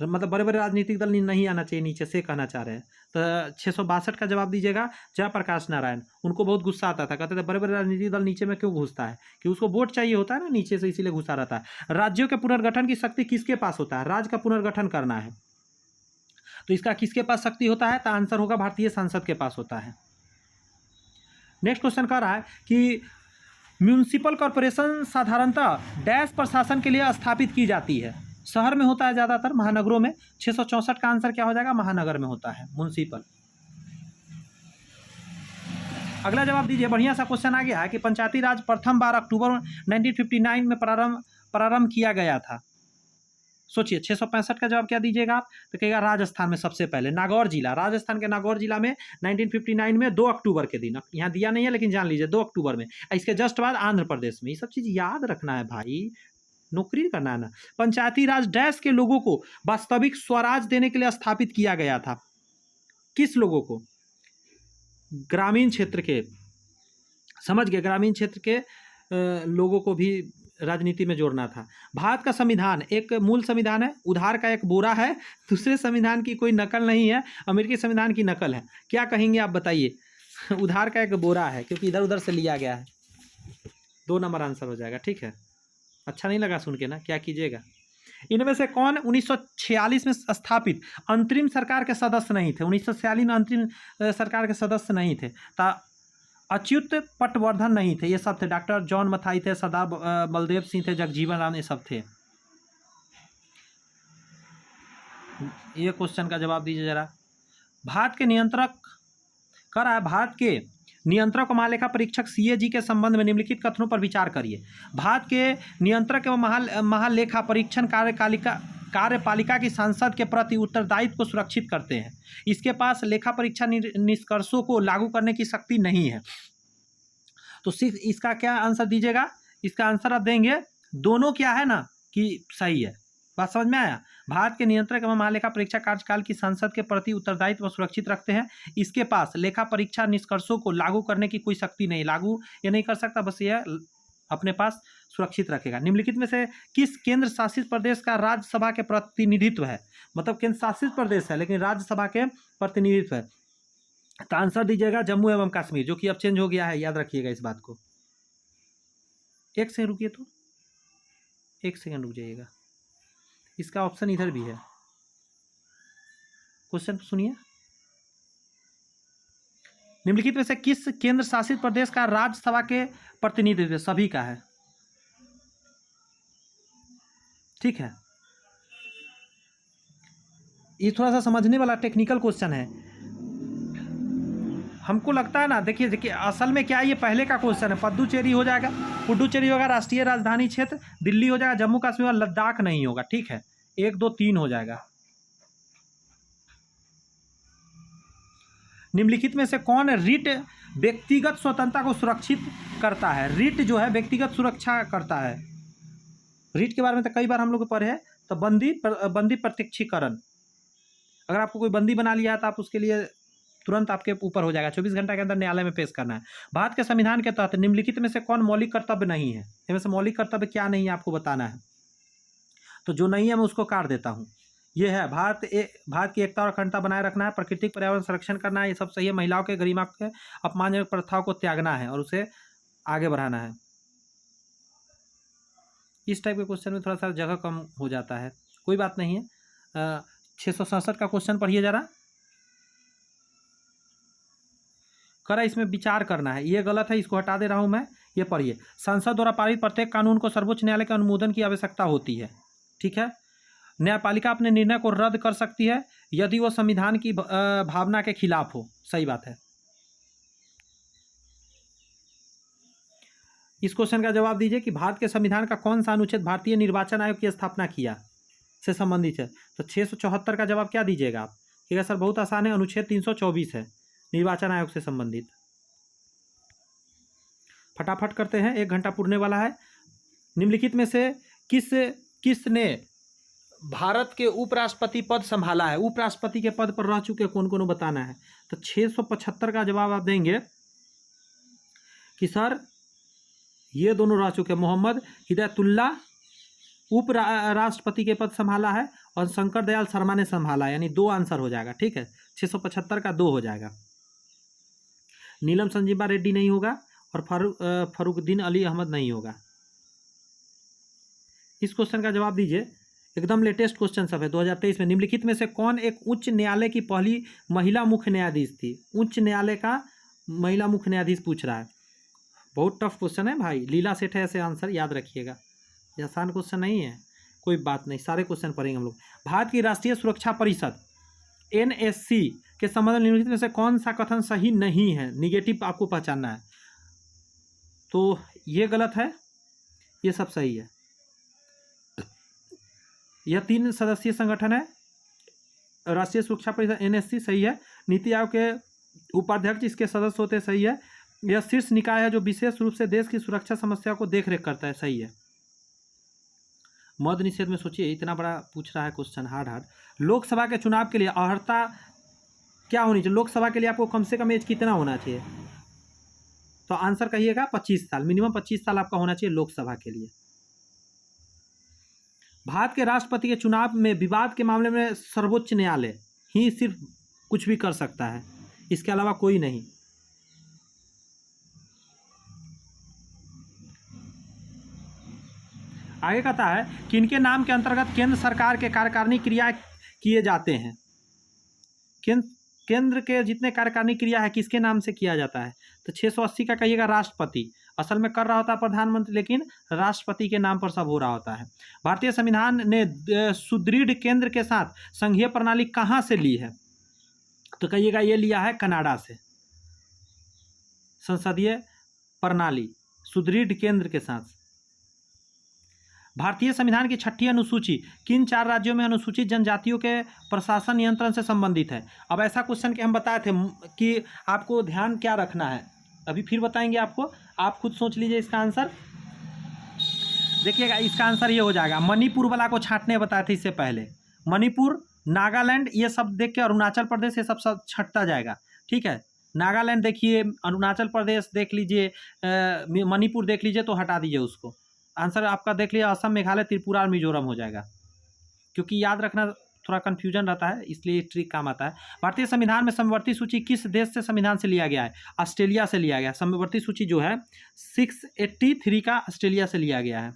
मतलब बड़े बड़े राजनीतिक दल नहीं आना चाहिए, नीचे से कहना चाह रहे हैं। तो 662 का जवाब दीजिएगा जयप्रकाश नारायण। उनको बहुत गुस्सा आता था, कहते थे बड़े बड़े राजनीतिक दल नीचे में क्यों घुसता है, कि उसको वोट चाहिए होता है ना नीचे से, इसीलिए घुसा रहता है। राज्यों के पुनर्गठन की शक्ति किसके पास होता है? राज्य का पुनर्गठन करना है तो इसका किसके पास शक्ति होता है? तो आंसर होगा भारतीय संसद के पास होता है। नेक्स्ट क्वेश्चन कह रहा है कि म्यूनिसिपल कॉर्पोरेशन साधारणतः डैश प्रशासन के लिए स्थापित की जाती है? शहर में होता है ज़्यादातर, महानगरों में। 664 का आंसर क्या हो जाएगा? महानगर में होता है म्यूनिसिपल। अगला जवाब दीजिए। बढ़िया सा क्वेश्चन आ गया है कि पंचायती राज प्रथम बार अक्टूबर 1959 में प्रारंभ किया गया था। सोचिए 665 का जवाब क्या दीजिएगा आप? तो कहेगा राजस्थान में सबसे पहले, नागौर जिला, राजस्थान के नागौर जिला में 1959 में 2 अक्टूबर के दिन। यहाँ दिया नहीं है लेकिन जान लीजिए 2 अक्टूबर में। इसके जस्ट बाद आंध्र प्रदेश में। ये सब चीज़ याद रखना है भाई, नौकरी करना है ना। पंचायती राज डैश के लोगों को वास्तविक स्वराज देने के लिए स्थापित किया गया था। किस लोगों को? ग्रामीण क्षेत्र के, समझ गए, ग्रामीण क्षेत्र के लोगों को भी राजनीति में जोड़ना था। भारत का संविधान एक मूल संविधान है, उधार का एक बोरा है, दूसरे संविधान की कोई नकल नहीं है, अमेरिकी संविधान की नकल है। क्या कहेंगे आप बताइए? उधार का एक बोरा है क्योंकि इधर उधर से लिया गया है। 2 नंबर आंसर हो जाएगा। ठीक है, अच्छा नहीं लगा सुन के ना? क्या कीजिएगा। इनमें से कौन 1946 में स्थापित अंतरिम सरकार के सदस्य नहीं थे? 1946 में अंतरिम सरकार के सदस्य नहीं थे। अच्युत पटवर्धन नहीं थे, ये सब थे। डॉक्टर जॉन मथाई थे, सरदार बलदेव सिंह थे, जगजीवन राम, ये सब थे। ये क्वेश्चन का जवाब दीजिए जरा। भारत के नियंत्रक कर रहा है, भारत के नियंत्रक और महालेखा परीक्षक CAG के संबंध में निम्नलिखित कथनों पर विचार करिए। भारत के नियंत्रक एवं महालेखा परीक्षण कार्यपालिका की संसद के प्रति उत्तरदायित्व को सुरक्षित करते हैं। इसके पास लेखा परीक्षा निष्कर्षों को लागू करने की शक्ति नहीं है। तो सिर्फ इसका क्या आंसर दीजिएगा? इसका आंसर आप देंगे दोनों क्या है ना कि सही है। बात समझ में आया? भारत के नियंत्रक एवं महालेखा परीक्षा कार्यकाल की संसद के प्रति उत्तरदायित्व सुरक्षित रखते हैं। इसके पास लेखा परीक्षा निष्कर्षों को लागू करने की कोई शक्ति नहीं, लागू ये नहीं कर सकता, बस यह अपने पास सुरक्षित रखेगा। निम्नलिखित में से किस केंद्र शासित प्रदेश का राज्यसभा के प्रतिनिधित्व है? मतलब केंद्र शासित प्रदेश है लेकिन राज्यसभा के प्रतिनिधित्व है। तो आंसर दीजिएगा जम्मू एवं कश्मीर, जो कि अब चेंज हो गया है, याद रखिएगा इस बात को। एक सेकंड रुकिए, तो एक सेकंड रुक जाइएगा, इसका ऑप्शन इधर भी है। क्वेश्चन सुनिए, निम्नलिखित में से किस केंद्र शासित प्रदेश का राज्यसभा के प्रतिनिधित्व? सभी का है, ठीक है। ये थोड़ा सा समझने वाला टेक्निकल क्वेश्चन है, हमको लगता है ना। देखिए असल में क्या है, ये पहले का क्वेश्चन है। पुडुचेरी हो जाएगा, पुडुचेरी होगा राष्ट्रीय राजधानी क्षेत्र, दिल्ली हो जाएगा, जम्मू कश्मीर और लद्दाख नहीं होगा, ठीक है। 1 2 3 हो जाएगा। निम्नलिखित में से कौन रिट व्यक्तिगत स्वतंत्रता को सुरक्षित करता है? रिट जो है व्यक्तिगत सुरक्षा करता है। रिट के बारे में तो कई बार हम लोग पढ़े हैं। तो बंदी प्रत्यक्षीकरण, अगर आपको कोई बंदी बना लिया है तो आप उसके लिए तुरंत आपके ऊपर हो जाएगा, 24 घंटे के अंदर न्यायालय में पेश करना है। भारत के संविधान के तहत निम्नलिखित में से कौन मौलिक कर्तव्य नहीं है? इनमें से मौलिक कर्तव्य क्या नहीं है आपको बताना है। तो जो नहीं है मैं उसको काट देता हूँ। ये है भारत की एकता और अखंडता बनाए रखना है, प्राकृतिक पर्यावरण संरक्षण करना है, ये सब सही है। महिलाओं के गरिमा के अपमानजनक प्रथाओं को त्यागना है और उसे आगे बढ़ाना है। इस टाइप के क्वेश्चन में थोड़ा सा जगह कम हो जाता है, कोई बात नहीं है। 667 का क्वेश्चन पढ़िए जरा। करा इसमें विचार करना है, ये गलत है, इसको हटा दे रहा हूँ मैं। ये पढ़िए, संसद द्वारा पारित प्रत्येक कानून को सर्वोच्च न्यायालय के अनुमोदन की आवश्यकता होती है, ठीक है। न्यायपालिका अपने निर्णय को रद्द कर सकती है यदि वो संविधान की भावना के खिलाफ हो, सही बात है। इस क्वेश्चन का जवाब दीजिए कि भारत के संविधान का कौन सा अनुच्छेद भारतीय निर्वाचन आयोग की स्थापना किया से संबंधित है? तो 674 का जवाब क्या दीजिएगा आप? ठीक है सर, बहुत आसान है, अनुच्छेद 324 है निर्वाचन आयोग से संबंधित। फटाफट करते हैं, 1 घंटा पूरने वाला है। निम्नलिखित में से किसने भारत के उपराष्ट्रपति पद संभाला है? उपराष्ट्रपति के पद पर रह चुके कौन कौन बताना है। तो 675 का जवाब आप देंगे कि सर ये दोनों रह चुके, मोहम्मद हिदायतुल्ला उपराष्ट्रपति के पद संभाला है और शंकर दयाल शर्मा ने संभाला है, यानी 2 आंसर हो जाएगा, ठीक है। 675 का 2 हो जाएगा। नीलम संजीवा रेड्डी नहीं होगा और फरुखुद्दीन अली अहमद नहीं होगा। इस क्वेश्चन का जवाब दीजिए, एकदम लेटेस्ट क्वेश्चन सब है 2023 में। निम्नलिखित में से कौन एक उच्च न्यायालय की पहली महिला मुख्य न्यायाधीश थी? उच्च न्यायालय का महिला मुख्य न्यायाधीश पूछ रहा है, बहुत टफ क्वेश्चन है भाई। लीला सेठ है, ऐसे आंसर याद रखिएगा, ये आसान क्वेश्चन नहीं है, कोई बात नहीं, सारे क्वेश्चन पढ़ेंगे हम लोग। भारत की राष्ट्रीय सुरक्षा परिषद NSC के संबंध में निम्नलिखित में से कौन सा कथन सही नहीं है? निगेटिव आपको पहचानना है। तो ये गलत है, ये सब सही है। यह 3 सदस्यीय संगठन है, राष्ट्रीय सुरक्षा परिषद NSC सही है। नीति आयोग के उपाध्यक्ष इसके सदस्य होते, सही है। यह शीर्ष निकाय है जो विशेष रूप से देश की सुरक्षा समस्या को देखरेख करता है, सही है। मद्य निषेध में सोचिए, इतना बड़ा पूछ रहा है क्वेश्चन, हार्ड। लोकसभा के चुनाव के लिए अर्हता क्या होनी चाहिए? लोकसभा के लिए आपको कम से कम एज कितना होना चाहिए? तो आंसर कहिएगा 25 साल, मिनिमम 25 साल आपका होना चाहिए लोकसभा के लिए। भारत के राष्ट्रपति के चुनाव में विवाद के मामले में सर्वोच्च न्यायालय ही सिर्फ कुछ भी कर सकता है, इसके अलावा कोई नहीं। आगे कहता है किनके नाम के अंतर्गत केंद्र सरकार के कार्यकारिणी क्रिया किए जाते हैं। केंद्र के जितने कार्यकारिणी क्रिया है किसके नाम से किया जाता है, तो 680 का कहिएगा राष्ट्रपति, असल में कर रहा होता है प्रधानमंत्री, लेकिन राष्ट्रपति के नाम पर सब हो रहा होता है। भारतीय संविधान ने सुदृढ़ केंद्र के साथ संघीय प्रणाली कहाँ से ली है, तो कहिएगा ये लिया है कनाडा से। संसदीय प्रणाली सुदृढ़ केंद्र के साथ। भारतीय संविधान की 6ठी अनुसूची किन 4 राज्यों में अनुसूचित जनजातियों के प्रशासन नियंत्रण से संबंधित है। अब ऐसा क्वेश्चन कि हम बताए थे कि आपको ध्यान क्या रखना है, अभी फिर बताएंगे आपको, आप खुद सोच लीजिए इसका आंसर। देखिएगा इसका आंसर ये हो जाएगा, मणिपुर वाला को छांटने बताए थे इससे पहले, मणिपुर, नागालैंड, ये सब देख के अरुणाचल प्रदेश ये सब छटता जाएगा, ठीक है। नागालैंड देखिए, अरुणाचल प्रदेश देख लीजिए, मणिपुर देख लीजिए, तो हटा दीजिए उसको। आंसर आपका देख लिया असम, मेघालय, त्रिपुरा और मिजोरम हो जाएगा, क्योंकि याद रखना थोड़ा कन्फ्यूजन रहता है, इसलिए ट्रिक काम आता है। भारतीय संविधान में समवर्ती सूची किस देश से संविधान से लिया गया है, ऑस्ट्रेलिया से लिया गया। समवर्ती सूची जो है 683 का ऑस्ट्रेलिया से लिया गया है।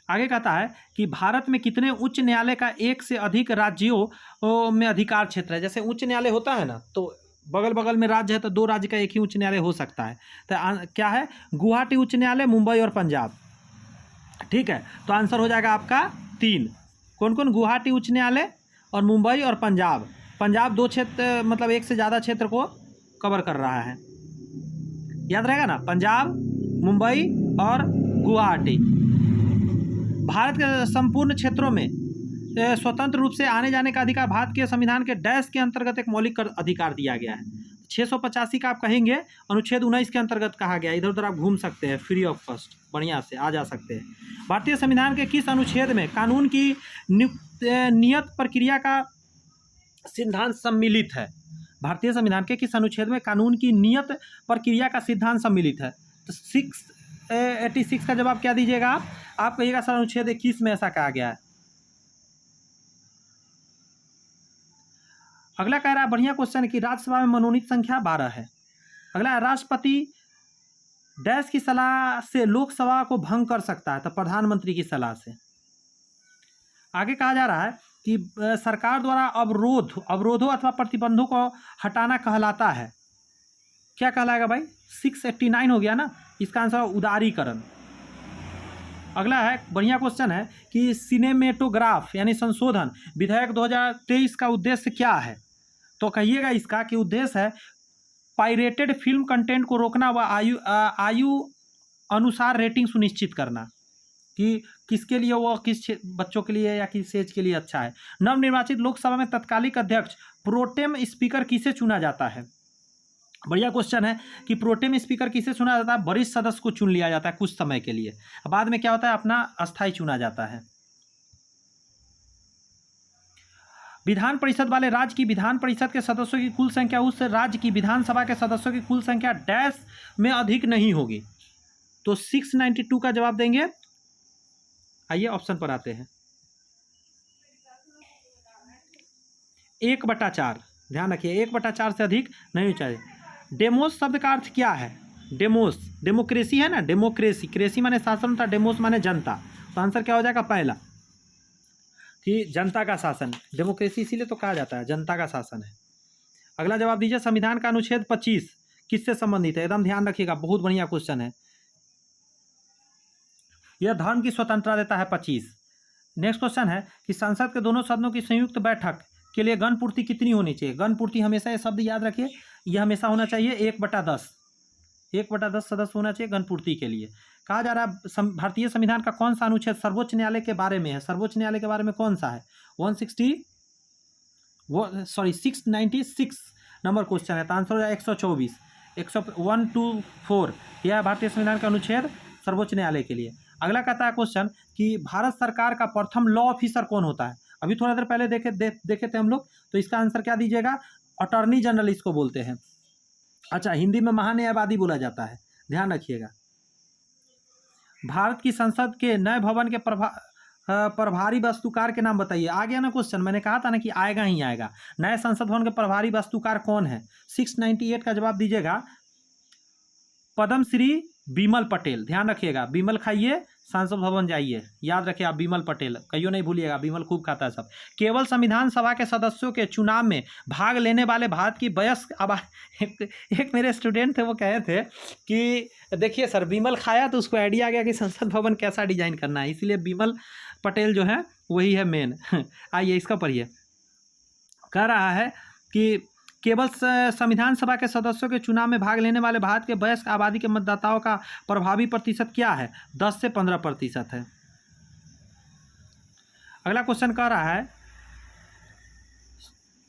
आगे कहता है कि भारत में कितने उच्च न्यायालय का एक से अधिक राज्यों में अधिकार क्षेत्र है। जैसे उच्च न्यायालय होता है ना, तो बगल बगल में राज्य है तो 2 राज्य का एक ही उच्च न्यायालय हो सकता है। तो क्या है, गुवाहाटी उच्च न्यायालय, मुंबई और पंजाब, ठीक है। तो आंसर हो जाएगा आपका 3। कौन कौन, गुवाहाटी उच्च न्यायालय और मुंबई और पंजाब। पंजाब 2 क्षेत्र, मतलब एक से ज़्यादा क्षेत्र को कवर कर रहा है, याद रहेगा ना, पंजाब, मुंबई और गुवाहाटी। भारत के संपूर्ण क्षेत्रों में स्वतंत्र रूप से आने जाने का अधिकार भारत के संविधान के डैश के अंतर्गत एक मौलिक अधिकार दिया गया है। 685 का आप कहेंगे अनुच्छेद 19 के अंतर्गत कहा गया। इधर उधर आप घूम सकते हैं, फ्री ऑफ कॉस्ट बढ़िया से आ जा सकते हैं। भारतीय संविधान के किस अनुच्छेद में कानून की नियत प्रक्रिया का सिद्धांत सम्मिलित है। भारतीय संविधान के किस अनुच्छेद में कानून की नियत प्रक्रिया का सिद्धांत सम्मिलित है, तो 686 का जवाब क्या दीजिएगा आप कहिएगा सर अनुच्छेद 21 में ऐसा कहा गया है। अगला कह रहा है, बढ़िया क्वेश्चन है कि राज्यसभा में मनोनीत संख्या 12 है। अगला है, राष्ट्रपति डैश की सलाह से लोकसभा को भंग कर सकता है, तो प्रधानमंत्री की सलाह से। आगे कहा जा रहा है कि सरकार द्वारा अवरोधों अथवा प्रतिबंधों को हटाना कहलाता है, क्या कहलाएगा भाई, 689 हो गया ना, इसका आंसर उदारीकरण। अगला है, बढ़िया क्वेश्चन है कि सिनेमेटोग्राफ यानी संशोधन विधेयक 2023 का उद्देश्य क्या है, तो कहिएगा इसका कि उद्देश्य है पायरेटेड फिल्म कंटेंट को रोकना व आयु अनुसार रेटिंग सुनिश्चित करना, कि किसके लिए वो किस बच्चों के लिए या किस एज के लिए अच्छा है। नवनिर्वाचित लोकसभा में तत्कालिक अध्यक्ष प्रोटेम स्पीकर किसे चुना जाता है। बढ़िया क्वेश्चन है कि प्रोटेम स्पीकर किसे चुना जाता है, वरिष्ठ सदस्य को चुन लिया जाता है कुछ समय के लिए, बाद में क्या होता है अपना अस्थायी चुना जाता है। विधान परिषद वाले राज्य की विधान परिषद के सदस्यों की कुल संख्या उस राज्य की विधानसभा के सदस्यों की कुल संख्या डैश में अधिक नहीं होगी, तो 692 का जवाब देंगे। आइए ऑप्शन पर आते हैं, 1/4, ध्यान रखिए 1/4 से अधिक नहीं चाहिए। डेमोस शब्द का अर्थ क्या है, डेमोस, डेमोक्रेसी है ना, डेमोक्रेसी, क्रेसी माने शासन होता, डेमोस माने जनता, तो आंसर क्या हो जाएगा पहला, कि जनता का शासन, डेमोक्रेसी इसीलिए तो कहा जाता है जनता का शासन है। अगला जवाब दीजिए, संविधान का अनुच्छेद 25 किससे संबंधित है, एकदम ध्यान रखिएगा, बहुत बढ़िया क्वेश्चन है। यह धर्म की स्वतंत्रता देता है 25। नेक्स्ट क्वेश्चन है कि संसद के दोनों सदनों की संयुक्त बैठक के लिए गणपूर्ति कितनी होनी चाहिए। गणपूर्ति हमेशा ये शब्द याद रखिए, यह हमेशा होना चाहिए 1/10, 1/10 सदस्य होना चाहिए गणपूर्ति के लिए। कहा जा रहा है भारतीय संविधान का कौन सा अनुच्छेद सर्वोच्च न्यायालय के बारे में है, सर्वोच्च न्यायालय के बारे में कौन सा है, 696 नंबर क्वेश्चन है, तो आंसर हो जाए 124, 124, यह है भारतीय संविधान का अनुच्छेद सर्वोच्च न्यायालय के लिए। अगला कहता है क्वेश्चन कि भारत सरकार का प्रथम लॉ ऑफिसर कौन होता है। अभी थोड़ा देर पहले देखे थे हम लोग, तो इसका आंसर क्या दीजिएगा, अटॉर्नी जनरल इसको बोलते हैं। अच्छा, हिंदी में महान्यायवादी बोला जाता है, ध्यान रखिएगा। भारत की संसद के नए भवन के प्रभारी वास्तुकार के नाम बताइए। आ गया ना क्वेश्चन, मैंने कहा था ना कि आएगा ही आएगा। नए संसद भवन के प्रभारी वास्तुकार कौन है, 698 का जवाब दीजिएगा पद्मश्री बिमल पटेल, ध्यान रखिएगा, बिमल खाइए संसद भवन जाइए, याद रखिए आप, बिमल पटेल, कहियो नहीं भूलिएगा, बिमल खूब खाता है सब। केवल संविधान सभा के सदस्यों के चुनाव में भाग लेने वाले भारत की वयस्क एक मेरे स्टूडेंट थे, वो कहे थे कि देखिए सर, बिमल खाया तो उसको आइडिया आ गया कि संसद भवन कैसा डिजाइन करना है, इसलिए बिमल पटेल जो है वही है मेन। आइए इसका पढ़िए। कह रहा है कि केवल संविधान सभा के सदस्यों के चुनाव में भाग लेने वाले भारत के वयस्क आबादी के मतदाताओं का प्रभावी प्रतिशत क्या है? 10 से 15% है। अगला क्वेश्चन कह रहा है,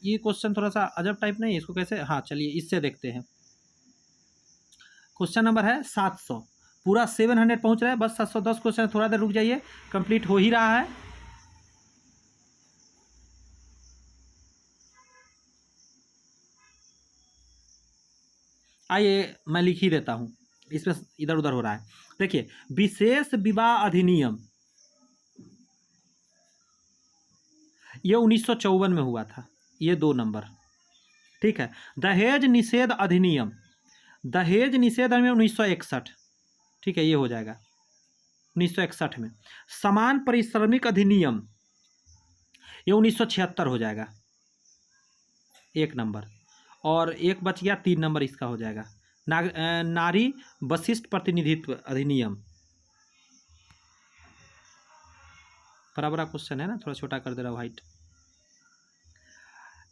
ये क्वेश्चन थोड़ा सा अजब टाइप नहीं है, इसको कैसे, हाँ चलिए इससे देखते हैं। क्वेश्चन नंबर है 700, पूरा 700 पहुंच रहा है, बस 710 क्वेश्चन, थोड़ा देर रुक जाइए, कंप्लीट हो ही रहा है। आइए मैं लिख ही देता हूँ, इसमें इधर उधर हो रहा है। देखिए, विशेष विवाह अधिनियम ये 1954 में हुआ था, ये 2 नंबर, ठीक है। दहेज निषेध अधिनियम, दहेज निषेध अधिनियम 1961, ठीक है, ये हो जाएगा 1961 में। समान पारिश्रमिक अधिनियम ये 1976 हो जाएगा, 1 नंबर, और एक बच गया, 3 नंबर इसका हो जाएगा। नारी वशिष्ठ प्रतिनिधित्व अधिनियम, बड़ा क्वेश्चन है ना, थोड़ा छोटा कर दे रहा हाइट।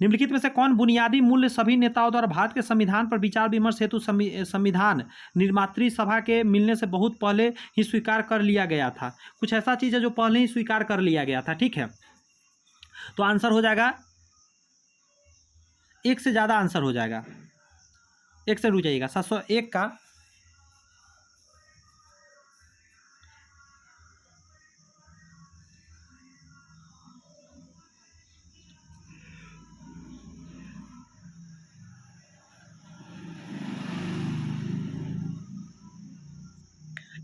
निम्नलिखित में से कौन बुनियादी मूल्य सभी नेताओं द्वारा भारत के संविधान पर विचार विमर्श हेतु संविधान निर्मात्री सभा के मिलने से बहुत पहले ही स्वीकार कर लिया गया था? कुछ ऐसा चीज़ है जो पहले ही स्वीकार कर लिया गया था, ठीक है। तो आंसर हो जाएगा, एक से ज़्यादा आंसर हो जाएगा, एक से रुक जाइएगा। 701 का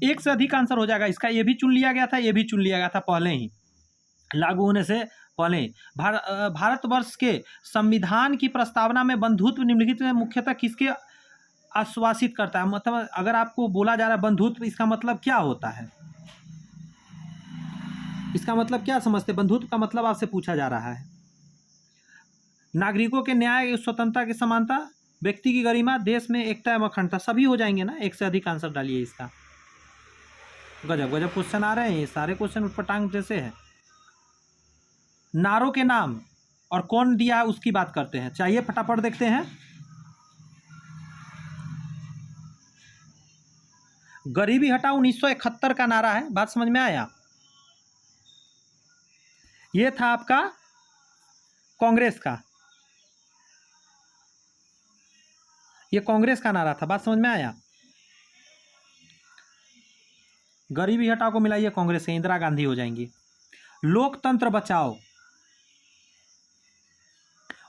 एक से अधिक आंसर हो जाएगा इसका। ये भी चुन लिया गया था, ये भी चुन लिया गया था पहले ही, लागू होने से पहले ही। भारतवर्ष के संविधान की प्रस्तावना में बंधुत्व निम्नलिखित में मुख्यतः किसके आश्वासित करता है? मतलब अगर आपको बोला जा रहा है बंधुत्व, इसका मतलब क्या होता है? इसका मतलब क्या समझते? बंधुत्व का मतलब आपसे पूछा जा रहा है। नागरिकों के न्याय, स्वतंत्रता की समानता, व्यक्ति की गरिमा, देश में एकता एवं अखंडता, सभी हो जाएंगे ना। एक से अधिक आंसर डालिए इसका। गजब गजब क्वेश्चन आ रहे हैं, ये सारे क्वेश्चन उटपटांग जैसे है। नारों के नाम और कौन दिया है उसकी बात करते हैं, चाहिए फटाफट देखते हैं। गरीबी हटाओ 1971 का नारा है, बात समझ में आया? ये था आपका कांग्रेस का, ये कांग्रेस का नारा था, बात समझ में आया? गरीबी हटाओ को मिलाइए कांग्रेस से, इंदिरा गांधी हो जाएंगी। लोकतंत्र बचाओ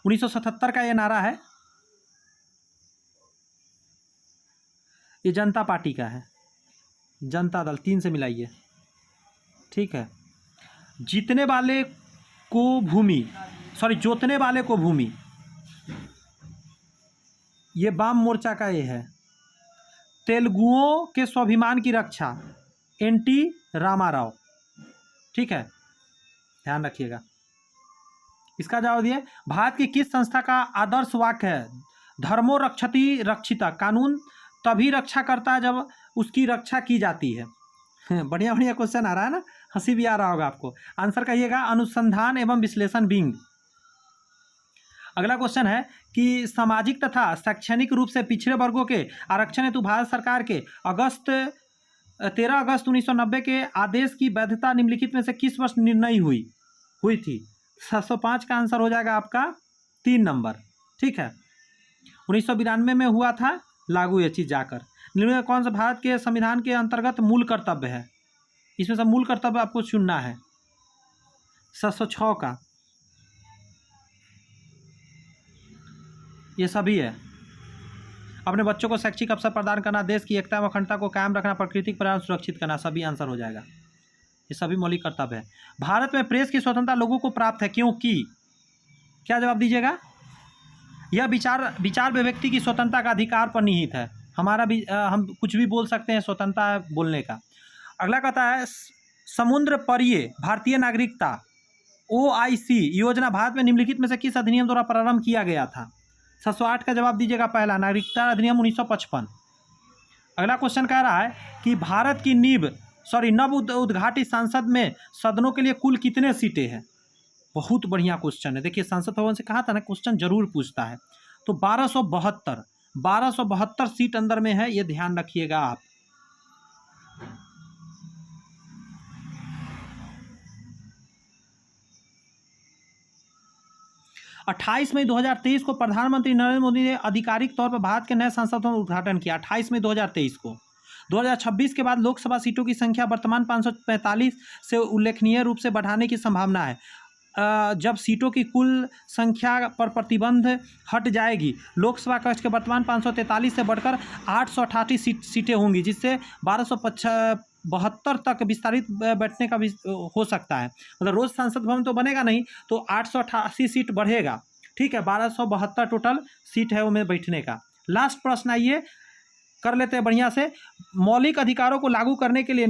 1977 का ये नारा है, ये जनता पार्टी का है, जनता दल, 3 से मिलाइए, ठीक है। जीतने वाले को भूमि, सॉरी जोतने वाले को भूमि, ये वाम मोर्चा का ये है। तेलुगुओं के स्वाभिमान की रक्षा, एनटी रामाराव, ठीक है, ध्यान रखिएगा। इसका जवाब दिए, भारत की किस संस्था का आदर्श वाक्य है? धर्मो रक्षति रक्षिता, कानून तभी रक्षा करता है जब उसकी रक्षा की जाती है। बढ़िया बढ़िया क्वेश्चन आ रहा है ना, हंसी भी आ रहा होगा आपको। आंसर कहिएगा, अनुसंधान एवं विश्लेषण विंग। अगला क्वेश्चन है कि सामाजिक तथा शैक्षणिक रूप से पिछड़े वर्गों के आरक्षण हेतु भारत सरकार के 13 अगस्त 1990 के आदेश की वैधता निम्नलिखित में से किस वर्ष निर्णय हुई थी? 705 का आंसर हो जाएगा आपका 3 नंबर, ठीक है। 1992 में हुआ था लागू ये चीज़ जाकर। निम्न में कौन सा भारत के संविधान के अंतर्गत मूल कर्तव्य है? इसमें से मूल कर्तव्य आपको चुनना है। 706 का ये सभी है। अपने बच्चों को शैक्षिक अवसर प्रदान करना, देश की एकता एवं अखंडता को कायम रखना, प्राकृतिक पर्यावरण सुरक्षित करना, सभी आंसर हो जाएगा। ये सभी मौलिक कर्तव्य है। भारत में प्रेस की स्वतंत्रता लोगों को प्राप्त है क्योंकि, क्या जवाब दीजिएगा? यह विचार व्यक्ति की स्वतंत्रता का अधिकार पर निहित है। हमारा भी हम कुछ भी बोल सकते हैं, स्वतंत्रता है बोलने का। अगला कहता है समुद्र परीय भारतीय नागरिकता OIC योजना भारत में निम्नलिखित में से किस अधिनियम द्वारा प्रारंभ किया गया था? 708 का जवाब दीजिएगा। पहला, नागरिकता अधिनियम 1955। अगला क्वेश्चन कह रहा है कि भारत की नव उद्घाटित संसद में सदनों के लिए कुल कितने सीटें हैं? बहुत बढ़िया क्वेश्चन है। देखिए, संसद भवन से कहा था ना, क्वेश्चन जरूर पूछता है। तो 1272 सीट अंदर में है, ये ध्यान रखिएगा आप। अट्ठाईस मई 2023 को प्रधानमंत्री नरेंद्र मोदी ने आधिकारिक तौर पर भारत के नए संसद भवन का उद्घाटन किया। 28 मई 2023 को। 2026 के बाद लोकसभा सीटों की संख्या वर्तमान 545 से उल्लेखनीय रूप से बढ़ाने की संभावना है। जब सीटों की कुल संख्या पर प्रतिबंध हट जाएगी, लोकसभा कक्ष के वर्तमान 543 से बढ़कर 888 सीटें होंगी, जिससे 1272 तक विस्तारित बैठने का भी हो सकता है। मतलब रोज़ संसद भवन तो बनेगा नहीं, तो 888 सीट बढ़ेगा। ठीक है, 1272 टोटल सीट है वो में बैठने का। लास्ट प्रश्न आइए कर लेते हैं बढ़िया से। मौलिक अधिकारों को लागू करने के लिए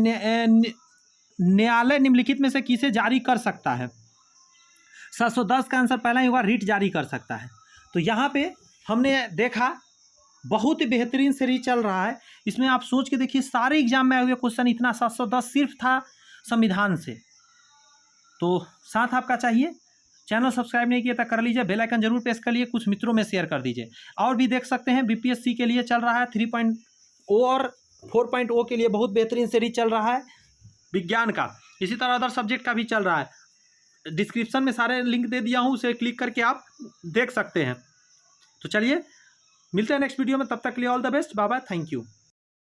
न्यायालय निम्नलिखित में से किसे जारी कर सकता है? 710 का आंसर पहला ही होगा, रीट जारी कर सकता है। तो यहाँ पे हमने देखा बहुत ही बेहतरीन से रीट चल रहा है। इसमें आप सोच के देखिए, सारे एग्जाम में आए हुए क्वेश्चन इतना 710 सिर्फ था संविधान से। तो साथ आपका चाहिए। चैनल सब्सक्राइब नहीं किया था कर लीजिए, बेल आइकन जरूर प्रेस कर लीजिए, कुछ मित्रों में शेयर कर दीजिए। और भी देख सकते हैं BPSC के लिए चल रहा है 3.0 और 4.0 के लिए बहुत बेहतरीन से रीट चल रहा है विज्ञान का। इसी तरह अदर सब्जेक्ट का भी चल रहा है। डिस्क्रिप्शन में सारे लिंक दे दिया हूँ, उसे क्लिक करके आप देख सकते हैं। तो चलिए मिलते हैं नेक्स्ट वीडियो में, तब तक के लिए all the best, bye bye, thank you.